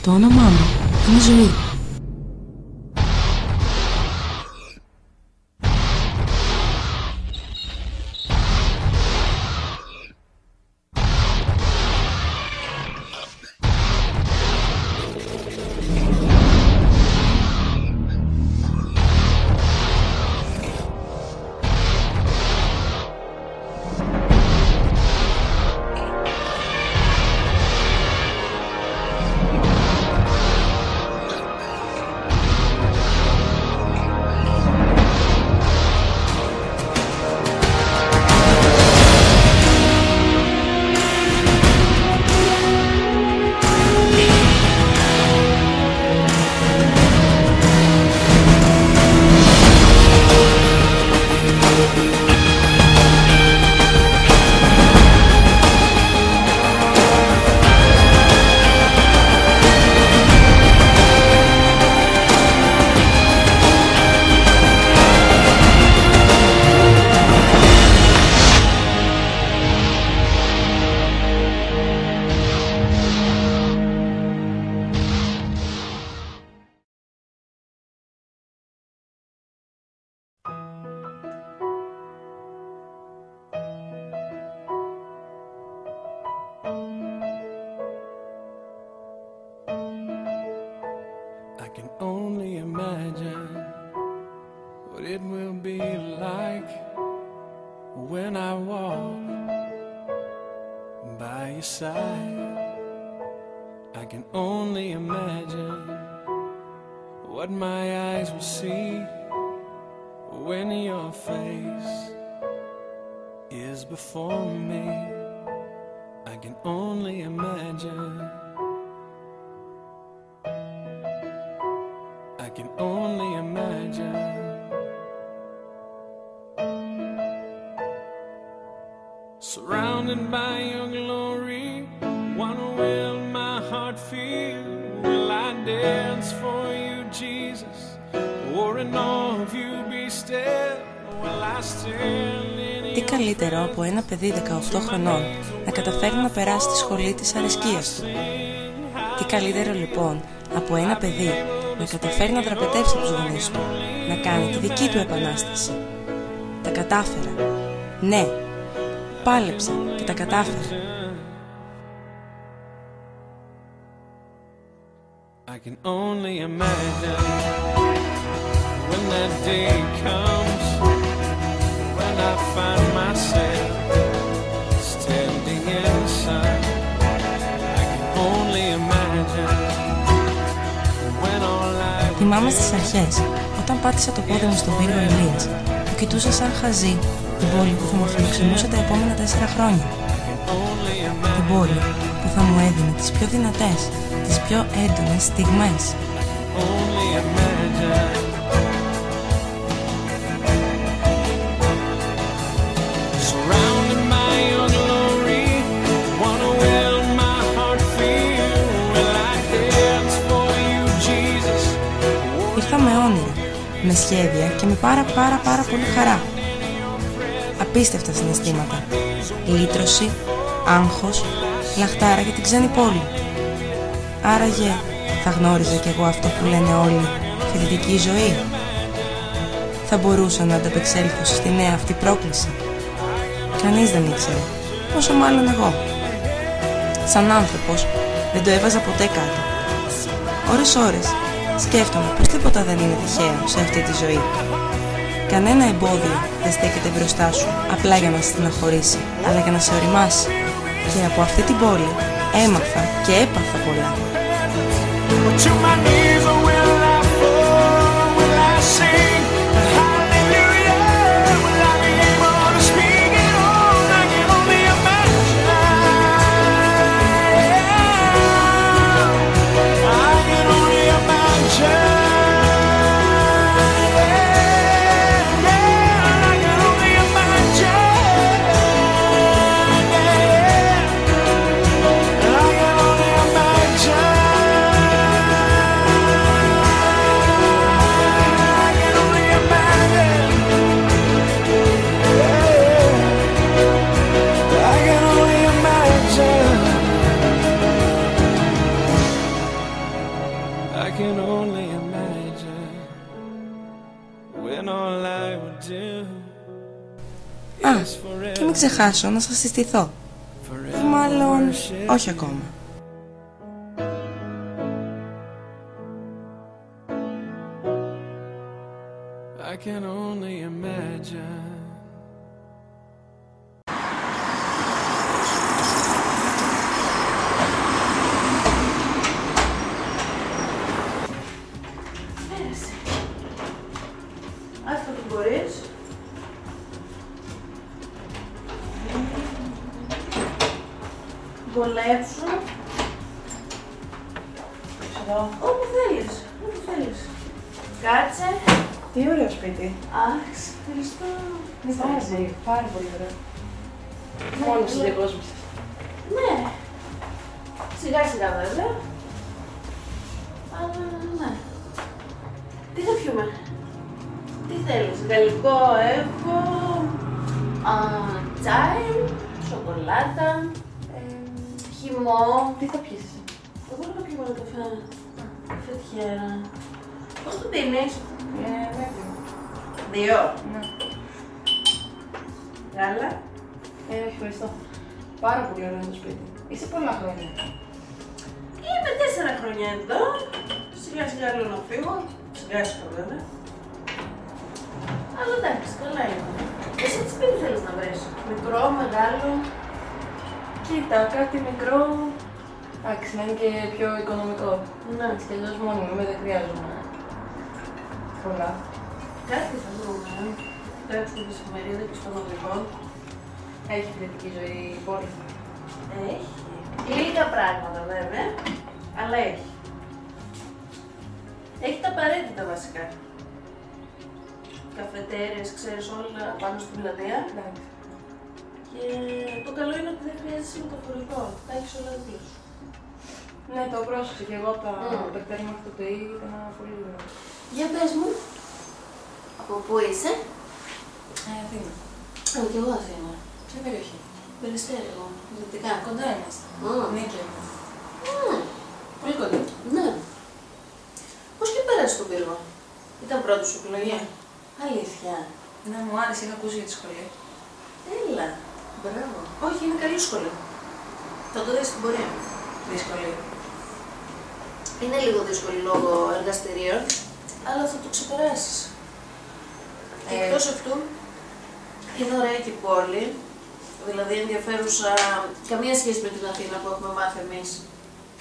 Το όνομά μου είναι Ζωή. I can only imagine what it will be like when I walk by your side. I can only imagine what my eyes will see when your face is before me. I can only imagine. I can only imagine. Surrounded by your glory, what will my heart feel? Will I dance for you, Jesus? Or in awe of you be still? Will I stand in your... Τι καλύτερο από ένα παιδί 18 χρονών να καταφέρει να περάσει τη σχολή της αρεσκίας του? Τι καλύτερο λοιπόν από ένα παιδί να καταφέρει να δραπετεύσει τους γονείς του, να κάνει τη δική του επανάσταση? Τα κατάφερα. Ναι, πάλεψα και τα κατάφερα. I can only imagine when that day comes, when I find myself standing in the sun. I can only imagine when all I... Θυμάμαι στις αρχές, όταν πάτησα το πόδι μου στον πύργο Ηλίας, που κοιτούσα σαν χαζή την πόλη που θα μου φιλοξενούσε τα επόμενα 4 χρόνια. Την πόλη που θα μου έδινε τις πιο δυνατές, τις πιο έντονες στιγμές. Ήρθα με όνειρα, με σχέδια και με πάρα πολύ χαρά. Απίστευτα συναισθήματα, λύτρωση, άγχος, λαχτάρα για την ξένη πόλη. Άραγε θα γνώριζα κι εγώ αυτό που λένε όλοι, φοιτητική ζωή? Θα μπορούσα να ανταπεξέλθω στη νέα αυτή πρόκληση? Κανείς δεν ήξερε, όσο μάλλον εγώ. Σαν άνθρωπος δεν το έβαζα ποτέ κάτω. Ώρες σκέφτομαι πως τίποτα δεν είναι τυχαίο σε αυτή τη ζωή. Κανένα εμπόδιο δεν στέκεται μπροστά σου απλά για να σε στεναχωρήσει, αλλά για να σε οριμάσει. Και από αυτή την πόλη έμαθα και έπαθα πολλά. when all I would do. Α, και μην ξεχάσω να σας συστηθώ. Ή μάλλον όχι ακόμα. I can only imagine. Αυτό που μπορείς. Βολέψου. Εδώ. Όπου θέλεις. Όπου θέλεις. Κάτσε. Τι ωραίο σπίτι. Αχ, ευχαριστώ. Πάρα πολύ ωραίο. Μόνος σου διακόσμησες. Ναι. Σιγά σιγά βέβαια. Αλλά ναι. Τι θα πιούμε. Τι θέλεις. Γαλλικό έχω. Τσάι. Σοκολάτα. Χυμό. Τι θα πιεις εσύ? Εγώ δεν θα πιω μόνο καφέ. Φετιέρα. Πώς το πίνεις? Δύο. Ναι. Γάλα. Όχι, ευχαριστώ. Πάρα πολύ ωραίο το σπίτι. Είσαι πολλά χρόνια. Είμαι 4 χρόνια εδώ. Σιγά σιγά λέω να φύγω. Σιγά σιγά βέβαια. Αλλά εντάξει, καλά είναι. Εσύ τι σπίτι θέλεις να βρεις? Μικρό, μεγάλο? Κοίτα, κάτι μικρό. Εντάξει, να είναι και πιο οικονομικό. Ναι. Έτσι κι αλλιώς μόνοι μου, δεν χρειάζομαι πολλά. Κάτι θα βρούμε. Κοιτάξτε την εφημερίδα και στον οδηγό. Έχει φοιτητική ζωή η πόλη. Έχει. Λίγα πράγματα βέβαια, αλλά έχει. Έχει τα απαραίτητα βασικά. Καφετέριες, ξέρεις, όλα πάνω στην πλατεία. Εντάξει. Και το καλό είναι ότι δεν χρειάζεσαι μεταφορικό. Τα έχεις όλα δίπλα σου. Ναι, το πρόσεξα και εγώ τα πεκτέρια μέχρι το ΤΕΙ ήταν πολύ ωραία. Για πες μου, από πού είσαι? Αθήνα. Κι εγώ Αθήνα. Ποια περιοχή? Περιστέρι εγώ, δυτικά. Κοντά είμαστε. Νίκαια. Πολύ κοντά. Ναι. Πώς και πέρασε τον πύργο? Ήταν πρώτη σου επιλογή? Αλήθεια. Ναι, μου άρεσε, είχα ακούσει για τη σχολή. Έλα. Μπράβο. Όχι, είναι καλή σχολή. Θα το δεις στην πορεία. Δύσκολη. Είναι λίγο δύσκολη λόγω εργαστηρίων, αλλά θα το ξεπεράσεις. Και εκτός αυτού, είναι ωραία και η πόλη, δηλαδή ενδιαφέρουσα, καμία σχέση με την Αθήνα που έχουμε μάθει εμείς.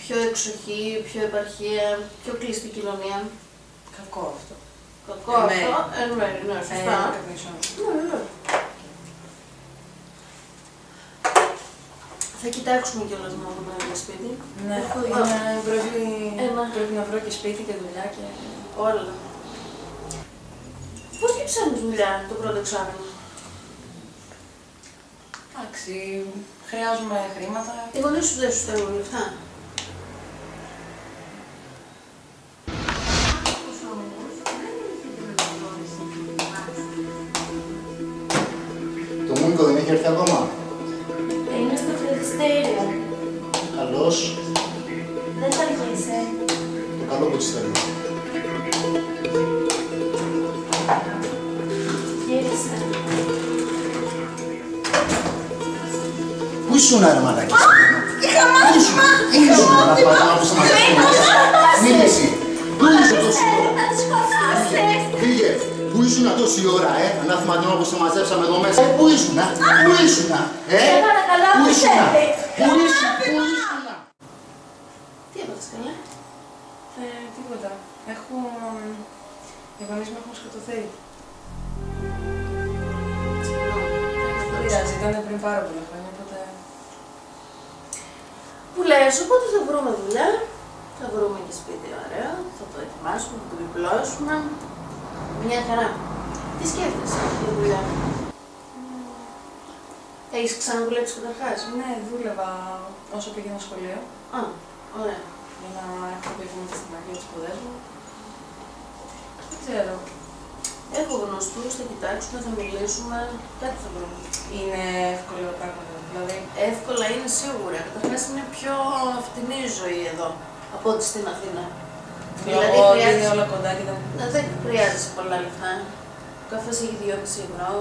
Πιο εξοχή, πιο επαρχία, πιο κλειστή κοινωνία. Κακό αυτό. Κακό αυτό, ναι, σωστά. Ναι. Θα κοιτάξουμε κιόλας να δούμε ένα σπίτι. Ναι, πρέπει να βρω και σπίτι και δουλειά και όλα. Πώς και ψάχνεις δουλειά το πρώτο εξάμηνο? εντάξει, χρειάζομαι χρήματα. Οι γονείς σου δεν σου στέλνουν λεφτά? Το Μούνικο δεν έχει έρθει ακόμα. Είναι στο φροντιστήριο. Καλώς. Δεν θα αργήσει. Το καλό που της θέλω. Γύρισε. Πού ήσουν ρε μαλάκι? Πού ήσουν να πάρει να πεις να μίληση. Πού ήσουν τόση ώρα? Φύγε. Πού ήσουν τόση ώρα, ανάθυματινό όπως σε μαζέψαμε εδώ μέσα. Πού ήσουν, πού ήσουν, πού ήσουν, πού ήσουν. Τι έπαθες καλά? Τίποτα. Οι γονείς μου έχουν σκοτωθεί. Δεν πειράζει, ήταν πριν πάρα πολλά χρόνια, οπότε... Που λες, οπότε θα βρούμε δουλειά, θα βρούμε και σπίτι ωραίο, θα το ετοιμάσουμε, θα το διπλώσουμε. Μια χαρά. Τι σκέφτεσαι για δουλειά? Έχεις ξαναδουλέψει καταρχάς? Ναι, δούλευα όσο πήγαινα σχολείο. Α, ωραία. Για να έχω επιμείνει στην αρχή της σπουδές μου. Δεν ξέρω. Έχω γνωστούς, θα κοιτάξουμε, θα μιλήσουμε, κάτι θα βρούμε. Είναι εύκολο πράγματα, δηλαδή. Εύκολα είναι σίγουρα. Καταρχάς είναι πιο φτηνή η ζωή εδώ από ό,τι στην Αθήνα. Δηλαδή χρειάζεσαι όλα κοντά και δεν χρειάζεσαι πολλά λεφτά. Ο καφές έχει 2,5 ευρώ.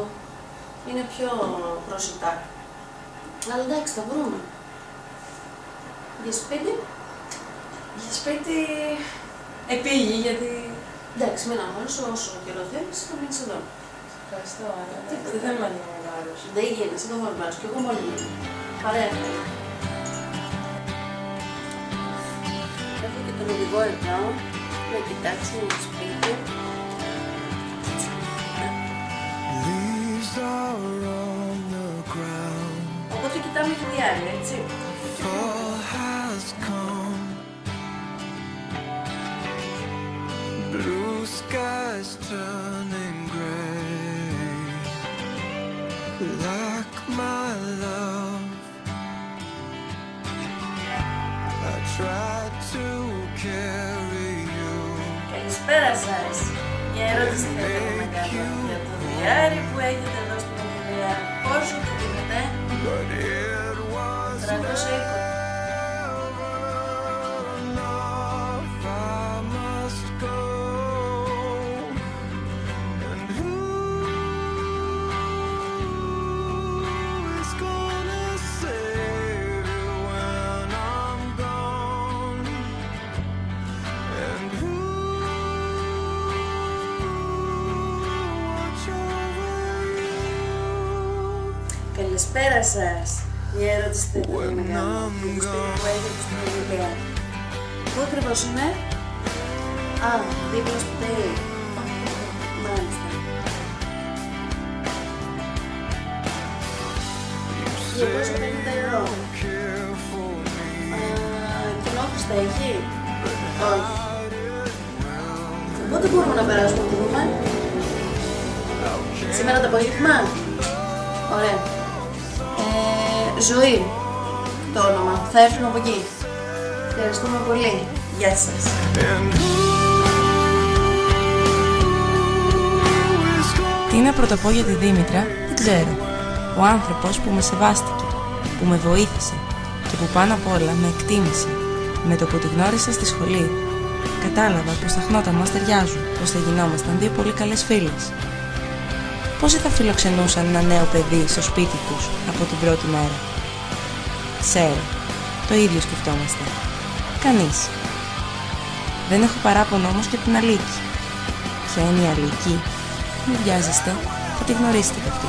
Είναι πιο προσιτά. Αλλά εντάξει, θα βρούμε. Για σπίτι. Για σπίτι επήγει, γιατί... Εντάξει, μην αγχώνεσαι, όσο καιρό θέλεις, θα μείνεις εδώ. Ευχαριστώ, αλλά δεν θέλω να γίνω βάρος. Δεν γίνεσαι, δεν μόνο βάρος, κι εγώ μόνη μου. Παρέα. Έχω και τον οδηγό εδώ, να κοιτάξει το σπίτι. Οπότε κοιτάμε και τι άλλη, έτσι. Blue skies turning gray, like my love. I tried to carry you. Καλησπέρα σας. Μια ερώτηση θέλετε να κάνω για το διάρρη που έχετε εδώ στην Ομιλία. Πόσο το δίνετε? 320. Καλησπέρα σας. Μια ερώτηση θέλετε να κάνω για το σπίτι που έχετε στην Ομιλία. Πού ακριβώς είναι? Α, δίπλα στο τέλει. Μάλιστα. 250 ευρώ. Κοινόχρηστα έχει? Όχι. Πότε μπορούμε να περάσουμε να το δούμε? Σήμερα το απόγευμα? Ωραία. Ζωή το όνομα. Θα έρθουμε από εκεί. Ευχαριστούμε πολύ. Γεια σας. Τι να πρωτοπώ για τη Δήμητρα, δεν ξέρω. Ο άνθρωπος που με σεβάστηκε, που με βοήθησε και που πάνω απ' όλα με εκτίμησε. Με το που τη γνώρισα στη σχολή, κατάλαβα πως τα χνότα μας ταιριάζουν, πως θα γινόμασταν δύο πολύ καλές φίλες. Πόσοι θα φιλοξενούσαν ένα νέο παιδί στο σπίτι τους από την πρώτη μέρα? Ξέρω, το ίδιο σκεφτόμαστε. Κανείς. Δεν έχω παράπονο όμως και την Αλίκη. Ποια είναι η Αλίκη? Μην βιάζεστε, θα τη γνωρίσετε κι αυτή.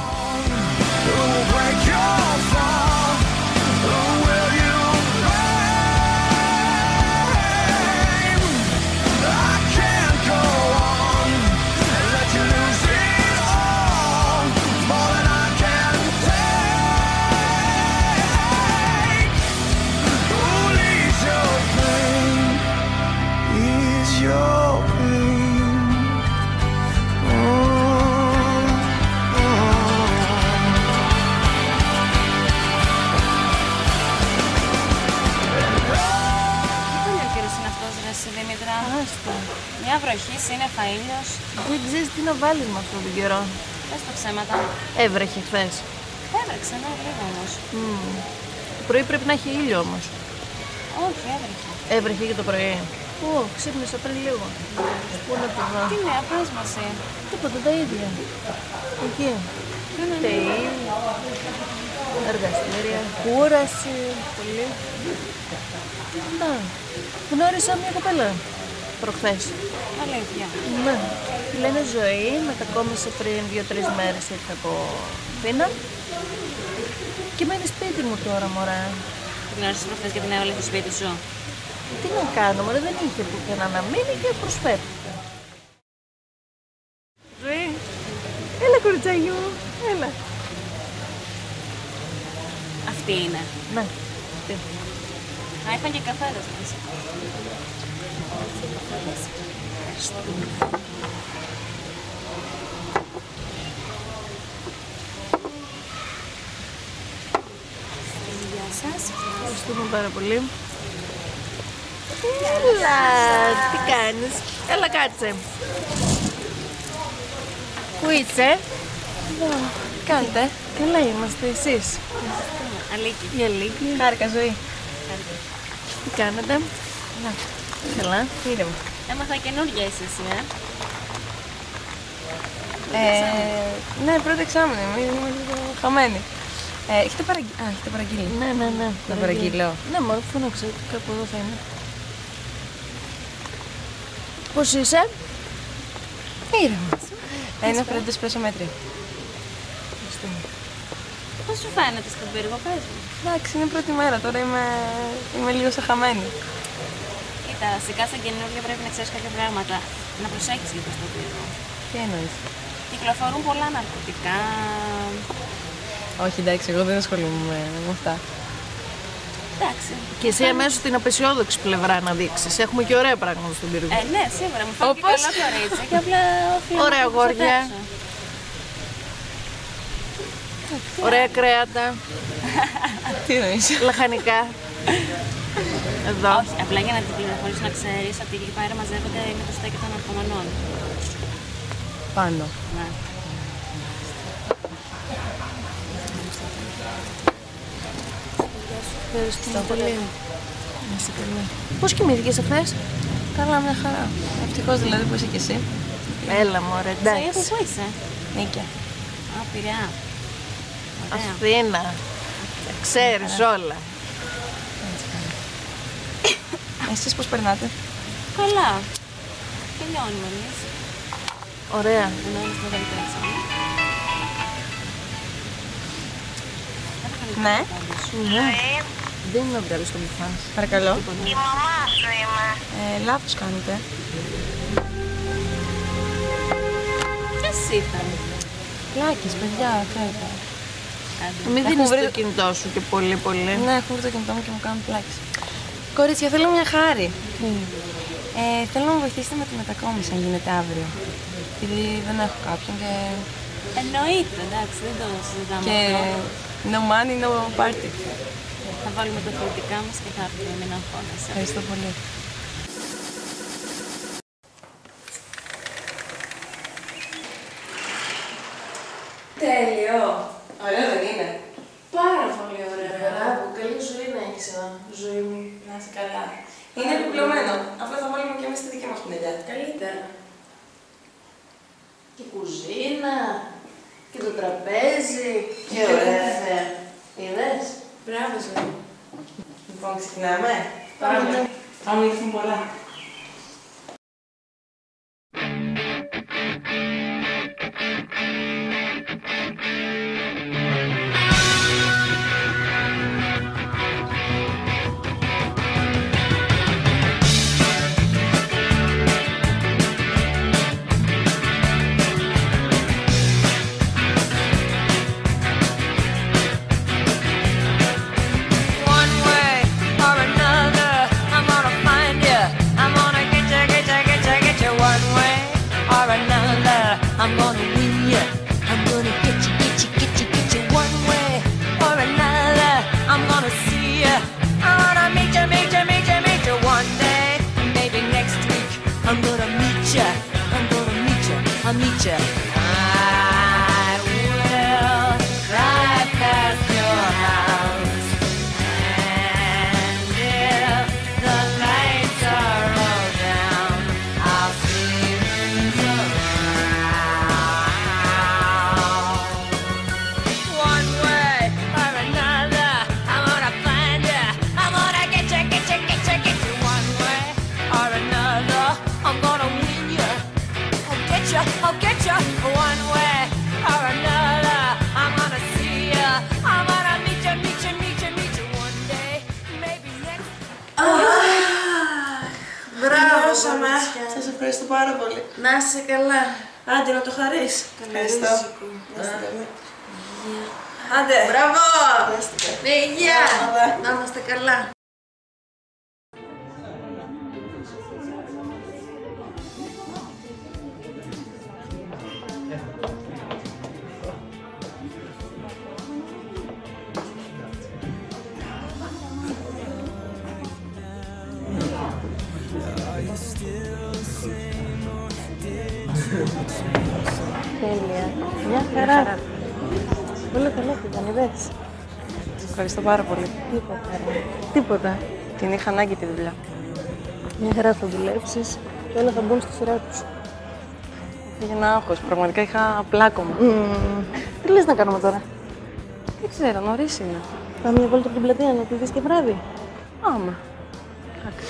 Μια βροχή, σύννεφα, ήλιος. Δεν ξέρεις τι να βάλεις με αυτόν τον καιρό. Πες τα ψέματα. Έβρεχε χθες. Έβρεξε, ναι, λίγο όμως. Το πρωί πρέπει να έχει ήλιο όμως. Όχι, έβρεχε. Έβρεχε και το πρωί. Ω, ξύπνησα πριν λίγο. Πού να το δω? Τι νέα, πες μας εσύ. Τίποτα, τα ίδια. Εκεί. ΤΕΙ, εργαστήρια, κούραση, πολύ. Να, γνώρισα μια κοπέλα προχθές. Αλήθεια. Ναι. Λένε Ζωή, μετακόμισε πριν 2-3 μέρες, ήρθε από Αθήνα. Και μένει σπίτι μου τώρα, μωρέ. Την γνώρισες προχθές και την έβαλε στο σπίτι σου? Τι να κάνω, μωρέ, δεν είχε πουθενά να μείνει και προσφέρει. Ζωή, έλα κοριτσάκι μου, έλα. Αυτή είναι. Ναι, τι. Α, είχαν και καφέδες μέσα. Γεια σας. Ευχαριστούμε πάρα πολύ. Έλα, τι κάνεις? Έλα, κάτσε. Πού είσαι? Εδώ. Κάντε. Καλά είμαστε, εσείς? Αλίκη. Η Αλίκη. Χάρηκα, Ζωή. Τι κάνετε? Καλά. Ήρεμα. Έμαθα καινούργια είσαι εσύ, Ναι, πρώτο εξάμηνο, είμαι λίγο χαμένη. Έχετε παραγγείλει. Ναι. Να παραγγείλω. Ναι, μόνο φώναξε, κάπου εδώ θα είναι. Πώς είσαι? Ήρεμα. Ένα φρέντο σπέσο μέτρη. Πώς σου φαίνεται στον πύργο, πες μου. Εντάξει, είναι η πρώτη μέρα, τώρα είμαι λίγο σε χαμένη. Κοίτα, σιγά σαν καινούργια πρέπει να ξέρεις κάποια πράγματα. Να προσέχεις λίγο στον πύργο. Τι εννοείς? Κυκλοφορούν πολλά ναρκωτικά. Όχι, εντάξει, εγώ δεν ασχολούμαι με αυτά. Εντάξει. Και εσύ αμέσως την απεσιόδοξη πλευρά να δείξεις. Έχουμε και ωραία πράγματα στον πύργο. Ναι, σίγουρα. Μου φάνηκε καλό κορίτσι και απλά οφείλω Ωραία να το αγόρια. προστατεύσω. Ωραία κρέατα, Τι εννοείς? λαχανικά. Εδώ. Όχι, απλά για να την πληροφορήσω να ξέρεις ότι εκεί πέρα μαζεύονται με το στέκι των ναρκωμανών. Πάνω. Ναι. Ευχαριστώ πολύ. Να είσαι καλά. Πώς κοιμήθηκες εχθές? Καλά, μια χαρά. Ευτυχώς δηλαδή που είσαι κι εσύ. Έλα μωρέ, Σε εντάξει. είδα, πού είσαι? Νίκαια. Α, Πειραιά. Ωραία. Αθήνα. Τα ξέρεις όλα. Εσείς πώς περνάτε? Καλά. Τελειώνουμε εμείς. Ωραία. Ενώ είναι στο δεύτερο εξάμηνο. Ναι. Δεν με βγάλεις το μπουφάν. Παρακαλώ. Η μαμά σου είμαι. Λάθος κάνετε. Ποιος ήταν? Πλάκες, παιδιά, ξέρετε. Μην Έχω δίνεις βρει- το κινητό σου και πολύ. Ναι, έχω βρει το κινητό μου και μου κάνουν πλάκες. Κορίτσια, θέλω μια χάρη. Θέλω να μου βοηθήσετε με τη μετακόμιση, αν γίνεται αύριο. Επειδή δεν έχω κάποιον και... Εννοείται, εντάξει, δεν το συζητάμε και αυτό. no money, no party. Θα βάλουμε τα θεωρητικά μας και θα έρθουμε, μην αγχώνεσαι. Ευχαριστώ πολύ. Τέλειο! Ωραίο δεν είναι? Πάρα πολύ ωραίο. Μπράβο, καλή ζωή να έχεις εδώ, ζωή μου. Να είσαι καλά. Είναι επιπλωμένο. Απλά θα βάλουμε και εμείς τη δική μας πινελιά. Καλύτερα. Και κουζίνα, και το τραπέζι, και ωραία θέα. Είδες? Μπράβο, ζωή. Λοιπόν, ξεκινάμε. Πάμε. Πάμε, ήρθουν πολλά. One way or another, I'm gonna find you. I'm gonna get you, get you, get you, get you. One way or another, I'm gonna win you. I'm gonna get you, get you, get you, get you. One way or another, I'm gonna see you. I wanna meet you, meet you, meet you, meet you. One day, maybe next week, I'm gonna meet you. I'm gonna meet you, I'll meet you. I will drive past your house. And if the lights are all down, I'll see who's around. One way or another, I'm gonna find you. I'm gonna get you, get you, get you, get you. One way or another, I'm gonna win you. I'll get you, I'll get you. One way or another, I'm gonna see you. I'm gonna meet you, meet you, meet you, meet you. One day, maybe next. Μπράβο, Τελειώσαμε. κορίτσια. Σας ευχαριστώ πάρα πολύ. Να είσαι καλά. Άντε, να το χαρείς. Ευχαριστώ. Άντε. Μπράβο! Να είστε καλά. Ναι, υγεία! Μπράβο. Να είμαστε καλά. Τέλεια. Μια χαρά. Πολύ καλά πήγαν, είδες. Σας ευχαριστώ πάρα πολύ. Τίποτα. Την είχα ανάγκη τη δουλειά. Μια χαρά θα δουλέψεις και όλα θα μπουν στη σειρά τους. Έγινα άγχος, πραγματικά είχα πλάκωμα. Τι λες να κάνουμε τώρα? Δεν ξέρω, νωρίς είναι. Πάμε μια βόλτα από την πλατεία να τη δεις και βράδυ. Άμα. Εντάξει.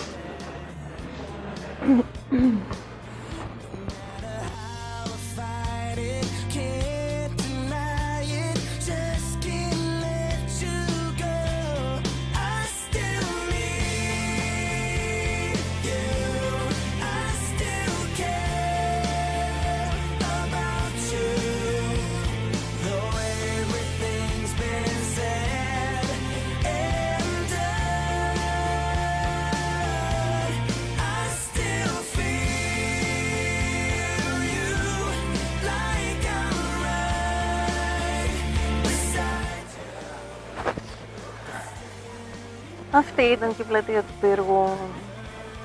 Αυτή ήταν και η πλατεία του πύργου.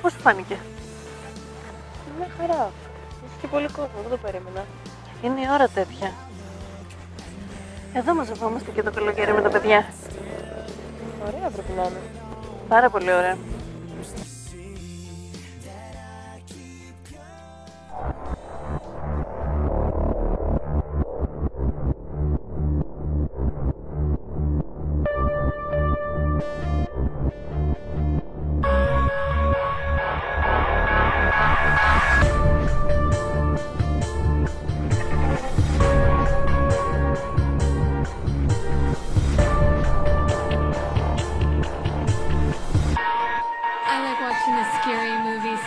Πώς σου φάνηκε? Μια χαρά. Είσαι και πολύ κόσμο, δεν το περίμενα. Είναι η ώρα τέτοια. Εδώ μαζευόμαστε και το καλοκαίρι με τα παιδιά. Ωραία πρέπει να είναι. Πάρα πολύ ωραία. I like watching the scary movies.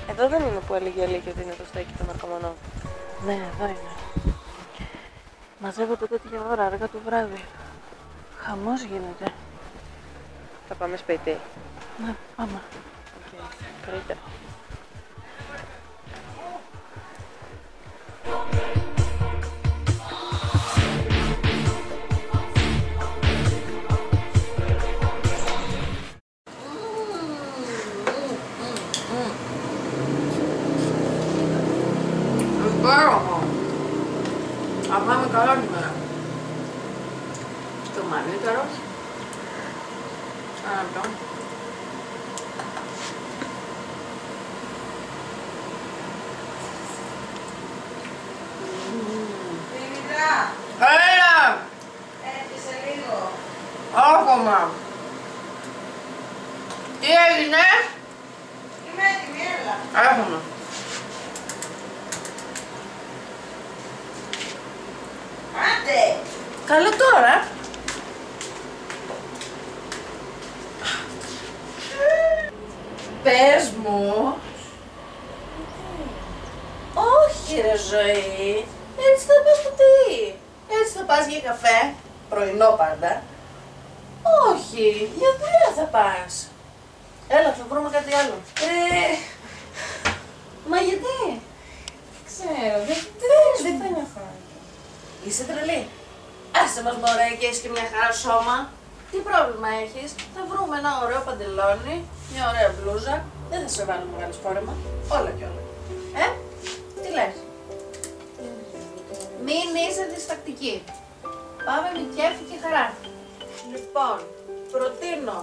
Εδώ δεν είναι που έλεγε η Αλίκη ότι είναι το στέκι των ναρκωμανών. Ναι, εδώ είναι. Μαζεύονται τέτοια ώρα, αργά το βράδυ. Χαμός γίνεται. Θα πάμε σπίτι. Ναι, πάμε. Καλύτερα. Υπέροχο. Θα πάμε καλά τη μέρα. Το μανίτερος. Αυτό. Έλα! Έρχεσαι λίγο. Ακόμα. Τι έγινε? Είμαι έτοιμη, έλα. Έχουμε. Άντε. Καλά τώρα. Πες μου. Όχι ρε ζωή. Έτσι θα πας το τι? Έτσι θα πας για καφέ. Πρωινό πάντα. Όχι. Για δουλειά θα πας. Έλα, θα βρούμε κάτι άλλο. Μα γιατί? Δεν ξέρω. Δεν θα νιώθω. Είσαι τρελή. Άσε μας μωρέ και έχεις και μια χαρά σώμα. Τι πρόβλημα έχεις? Θα βρούμε ένα ωραίο παντελόνι, μια ωραία μπλούζα. Δεν θα σε βάλω μεγάλο φόρεμα. Όλα κι όλα. Τι λες? Μην είσαι διστακτική. Πάμε με κέφι και χαρά. Λοιπόν, προτείνω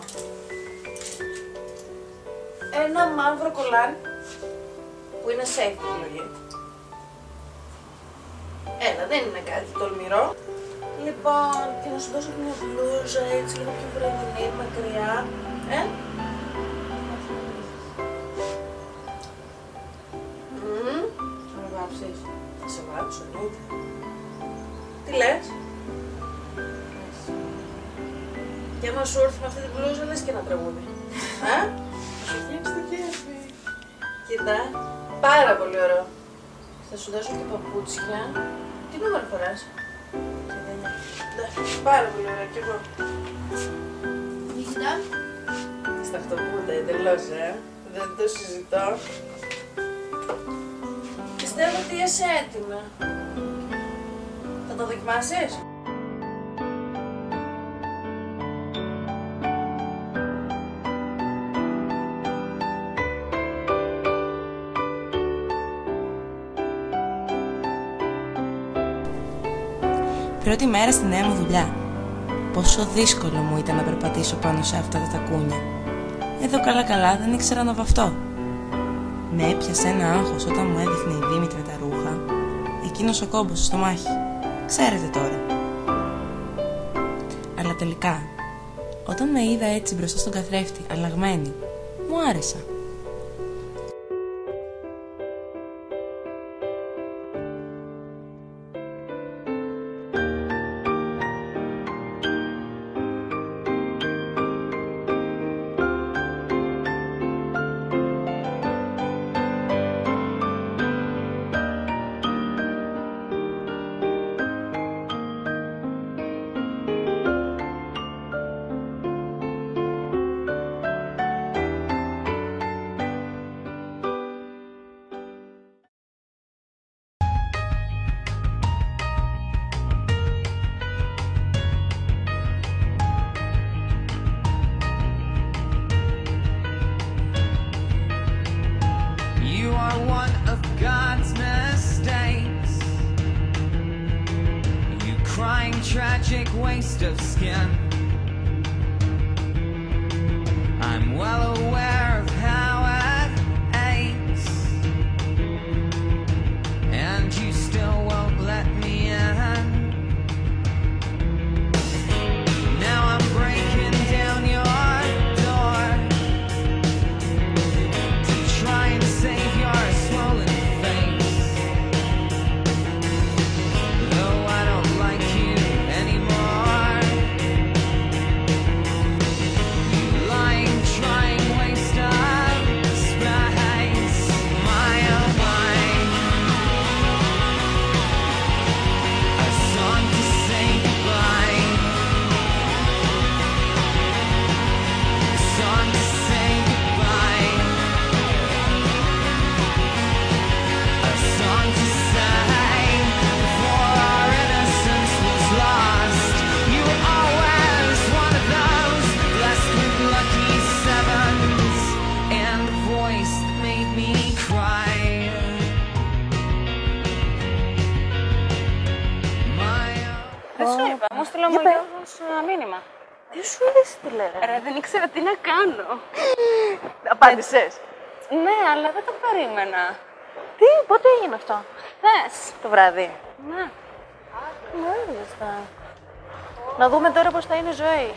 ένα μαύρο κολάν που είναι safe επιλογή. Έλα, δεν είναι κάτι τολμηρό. Λοιπόν, και να σου δώσω μια μπλούζα έτσι λίγο πιο βραδινή, μακριά. Θα με βάψεις? Θα σε βάψω, εννοείται. Τι λες? Και άμα σου έρθει με αυτή την μπλούζα, λες και ένα τραγούδι. Σου φτιάξει το κέφι. Κοίτα, πάρα πολύ ωραίο. Θα σου δώσω και παπούτσια. Τι νούμερο φοράς? Πάρα πολύ ωραία κι εγώ. Νύχτα. Στα χτωπούντα εντελώς, δεν το συζητώ. Πιστεύω ότι είσαι έτοιμα. Θα το δοκιμάσεις? Πρώτη μέρα στη νέα μου δουλειά. πόσο δύσκολο μου ήταν να περπατήσω πάνω σε αυτά τα τακούνια. Εδώ καλά δεν ήξερα να βαφτώ. Με έπιασε ένα άγχος όταν μου έδειχνε η Δήμητρα τα ρούχα, εκείνος ο κόμπος στο μάχη. Ξέρετε τώρα. Αλλά τελικά, όταν με είδα έτσι μπροστά στον καθρέφτη, αλλαγμένη, μου άρεσα. Tragic waste of skin. I'm well aware of how it aches, and you still won't let me in. Now I'm breaking down your door to try and save your swollen face. Though I don't like you anymore, you lying, trying waste of space. My oh my, a song to say goodbye, a song to say goodbye, a song to say before our innocence was lost. You were always one of those blessed with lucky sevens and a voice that made me cry. Δεν σου είπα, μου στείλω ο Γιώργος μήνυμα. Τι σου έστειλε, Ρε, δεν ήξερα τι να κάνω. Απάντησες. Ναι, αλλά δεν το περίμενα. Τι, πότε έγινε αυτό? Χθες. Το βράδυ. Ναι. Μου έδωστα. Να δούμε τώρα πώς θα είναι η ζωή.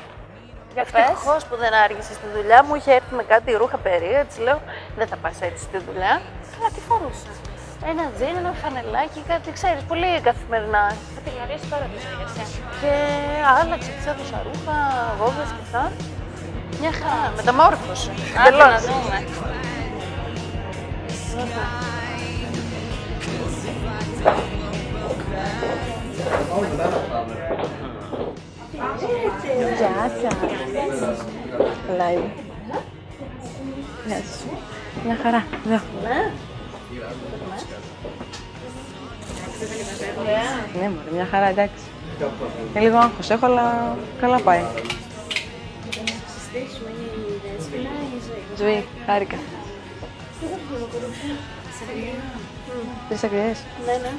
Για πες. Ευτυχώς που δεν άργησε στη δουλειά μου, είχε έρθει με κάτι ρούχα περίεργα, της λέω δεν θα πας έτσι στη δουλειά. Αλλά τι φορούσα? Ένα τζιν, ένα φανελάκι, κάτι ξέρεις, πολύ καθημερινά. Θα τη γνωρίσει τώρα τη ζωή. Και άλλαξε, της έδωσα ρούχα, γόβες και αυτά. Μια χαρά, μεταμόρφωσε. Άντε να δούμε. Γεια σας. Live. Γεια σου. Μια χαρά. Εδώ. Ναι, μωρέ, μια χαρά, εντάξει. Είναι λίγο άγχος έχω, αλλά καλά πάει. Ζωή, χάρηκα. Τρεις ακριές. Ναι, ναι.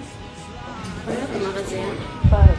Ωραία το μαγαζί. Πάρα.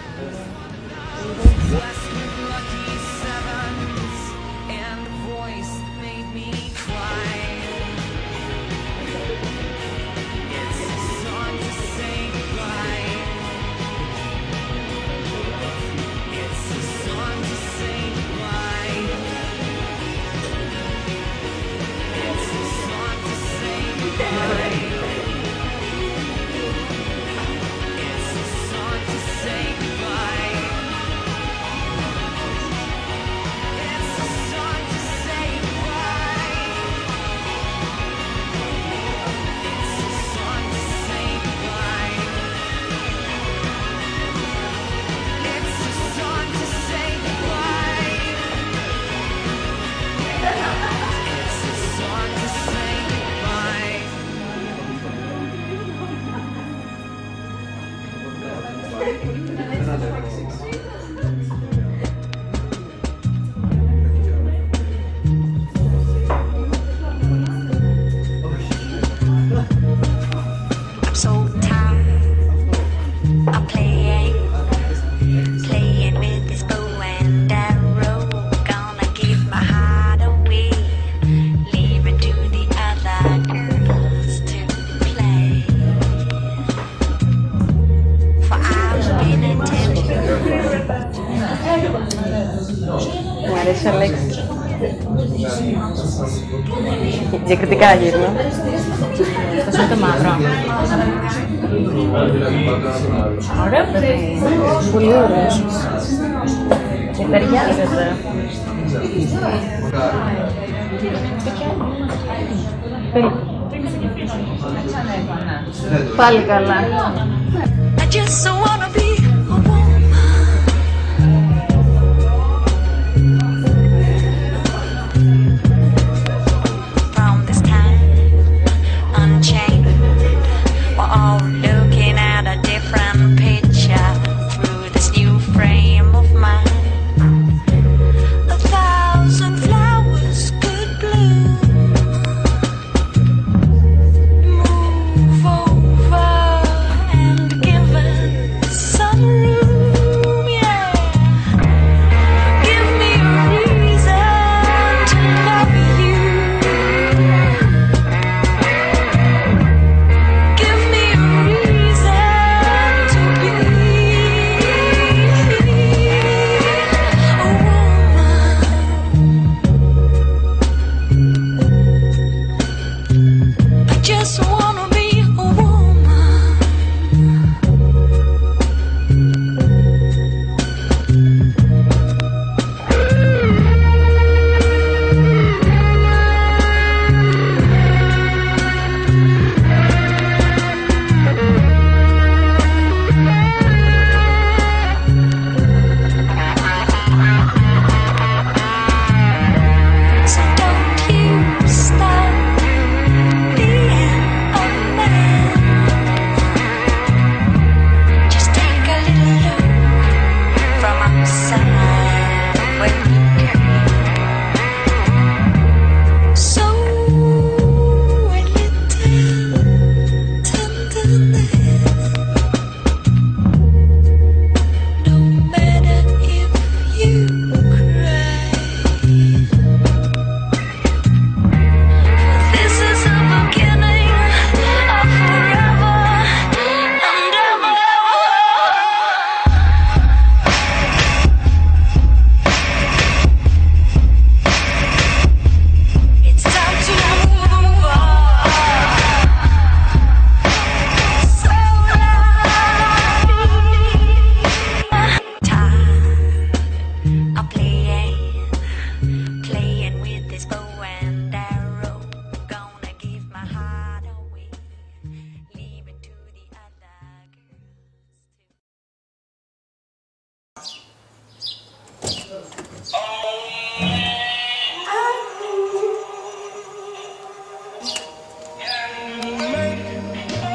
Διακριτικά γύρω. Αυτό είναι το μαύρο. Ωραίο παιδί. Πολύ ωραίος. Και ταιριάζεται. Πάλι καλά. I just wanna be from this time unchained. We're all looking at a different picture through this new frame of mine. 1,000 flowers could bloom. Move over and give it some room, yeah. Give me a reason to love you. Give me a reason to be a woman. I just wanna be a woman. So don't you stop being a man. Just take a little look from outside when you can. So a little tenderness. No matter if you cry. This is the beginning of forever and ever. It's time to move on. So tired of playing with this bow and arrow. Gonna give my heart away, leave it to the other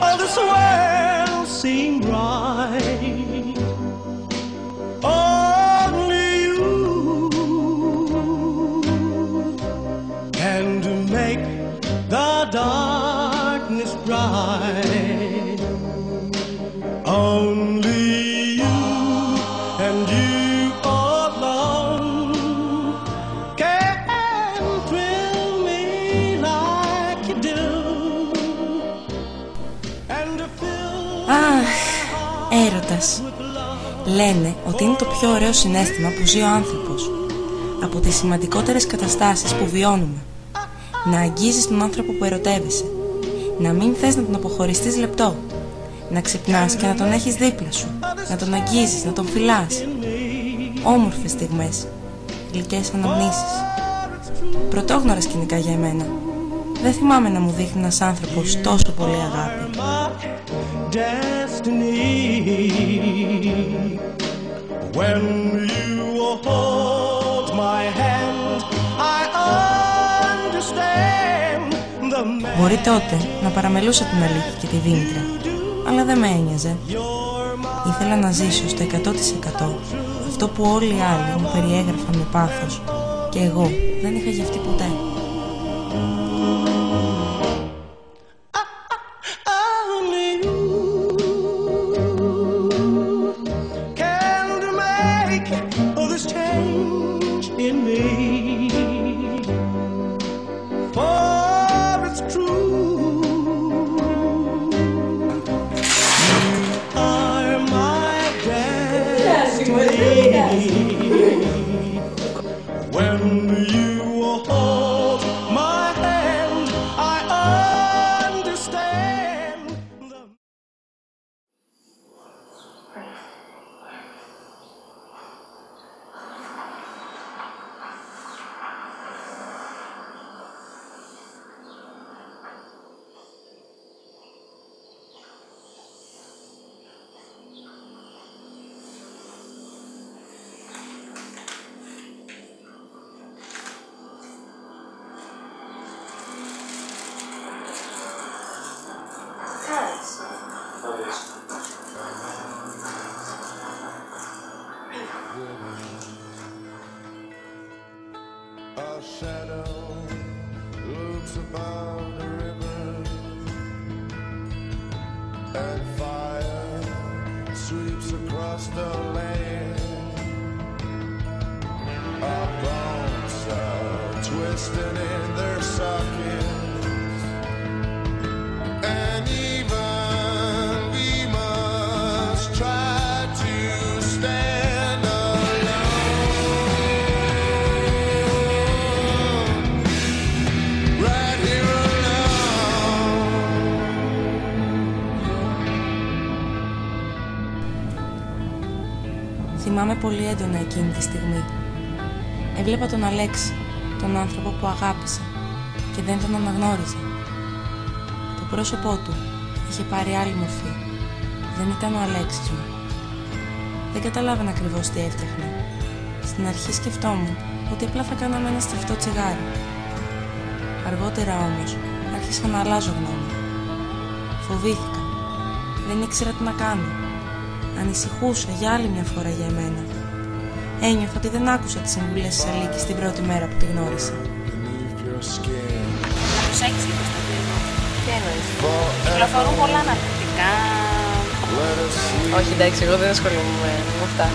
All this world seem bright. Only you can make the darkness bright. Only you and you alone can thrill me like you do. Αχ, έρωτας. Λένε ότι είναι το πιο ωραίο συναίσθημα που ζει ο άνθρωπος. Από τις σημαντικότερες καταστάσεις που βιώνουμε. Να αγγίζεις τον άνθρωπο που ερωτεύεσαι. Να μην θες να τον αποχωριστείς λεπτό. Να ξυπνάς και να τον έχεις δίπλα σου. Να τον αγγίζεις, να τον φυλάς. Όμορφες στιγμές. Γλυκές αναμνήσεις. Πρωτόγνωρα σκηνικά για εμένα. Δεν θυμάμαι να μου δείχνει ένας άνθρωπος τόσο πολύ αγάπη. When you hold my hand, I understand the man. Μπορεί τότε να παραμελούσα την Αλίκη και τη Δήμητρα, αλλά δεν με ένοιαζε. Ήθελα να ζήσω στο 100% αυτό που όλοι οι άλλοι μου περιέγραφαν με πάθος και εγώ δεν είχα γευτεί ποτέ. When you hold shadow looks above the river, and fire sweeps across the land. Our bones are twisted in their sockets, and even we must try to stand alone, right here Θυμάμαι πολύ έντονα εκείνη τη στιγμή. Έβλεπα τον Αλέξη, τον άνθρωπο που αγάπησα και δεν τον αναγνώριζα. Το πρόσωπό του είχε πάρει άλλη μορφή. Δεν ήταν ο Αλέξης μου. Δεν καταλάβαινα ακριβώς τι έφτιαχνα. Στην αρχή σκεφτόμουν ότι απλά θα κάναμε ένα στριφτό τσιγάρι. Αργότερα όμως άρχισα να αλλάζω γνώμη. Φοβήθηκα. Δεν ήξερα τι να κάνω. Ανησυχούσα για άλλη μια φορά για εμένα. Ένιωθα ότι δεν άκουσα τις συμβουλές της Αλίκης την πρώτη μέρα που τη γνώρισα. Να προσέχεις λίγο στο πλήρω. Τι εννοείς? Κυκλοφορούν πολλά ναρκωτικά. Όχι, εντάξει, εγώ δεν ασχολούμαι με αυτά.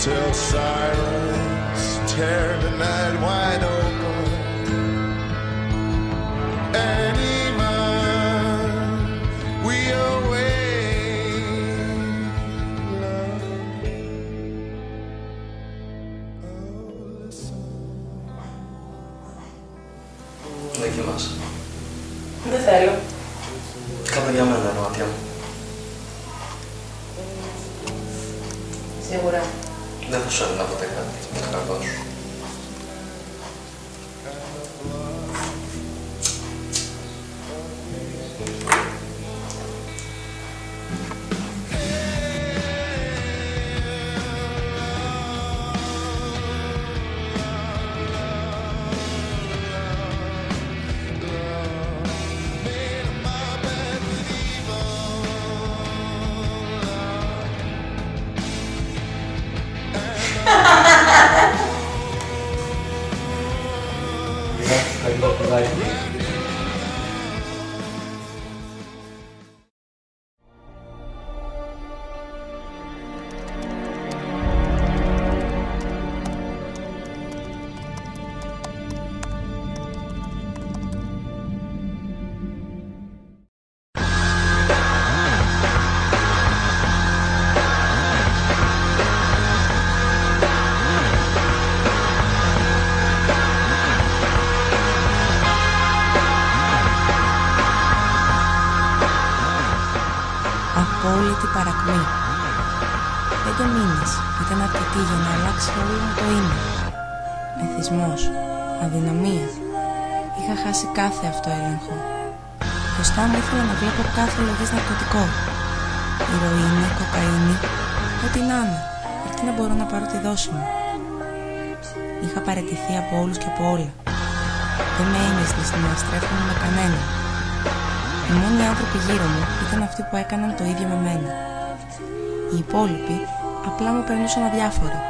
till sirens tear the night wide open, and even we await love. Δεν κοιμάσαι. Δεν θέλω. Κάτω για μένα, ρε μάτια μου. Σίγουρα. Δεν θα σου έλεγα ποτέ κάτι με το κακό σου. Απόλυτη παρακμή. 5 μήνες ήταν αρκετοί για να αλλάξει όλο μου το είναι. Εθισμός, αδυναμία. Είχα χάσει κάθε αυτοέλεγχο. Μπροστά μου ήθελα να βλέπω κάθε λογής ναρκωτικό. Ηρωίνη, κοκαίνη, ό,τι να είναι, αρκεί να μπορώ να πάρω τη δόση μου. Είχα παραιτηθεί από όλους και από όλα. Δεν με ένοιαζε να στρέφομαι με κανέναν. Οι μόνοι άνθρωποι γύρω μου ήταν αυτοί που έκαναν το ίδιο με μένα. Οι υπόλοιποι απλά μου περνούσαν αδιάφοροι.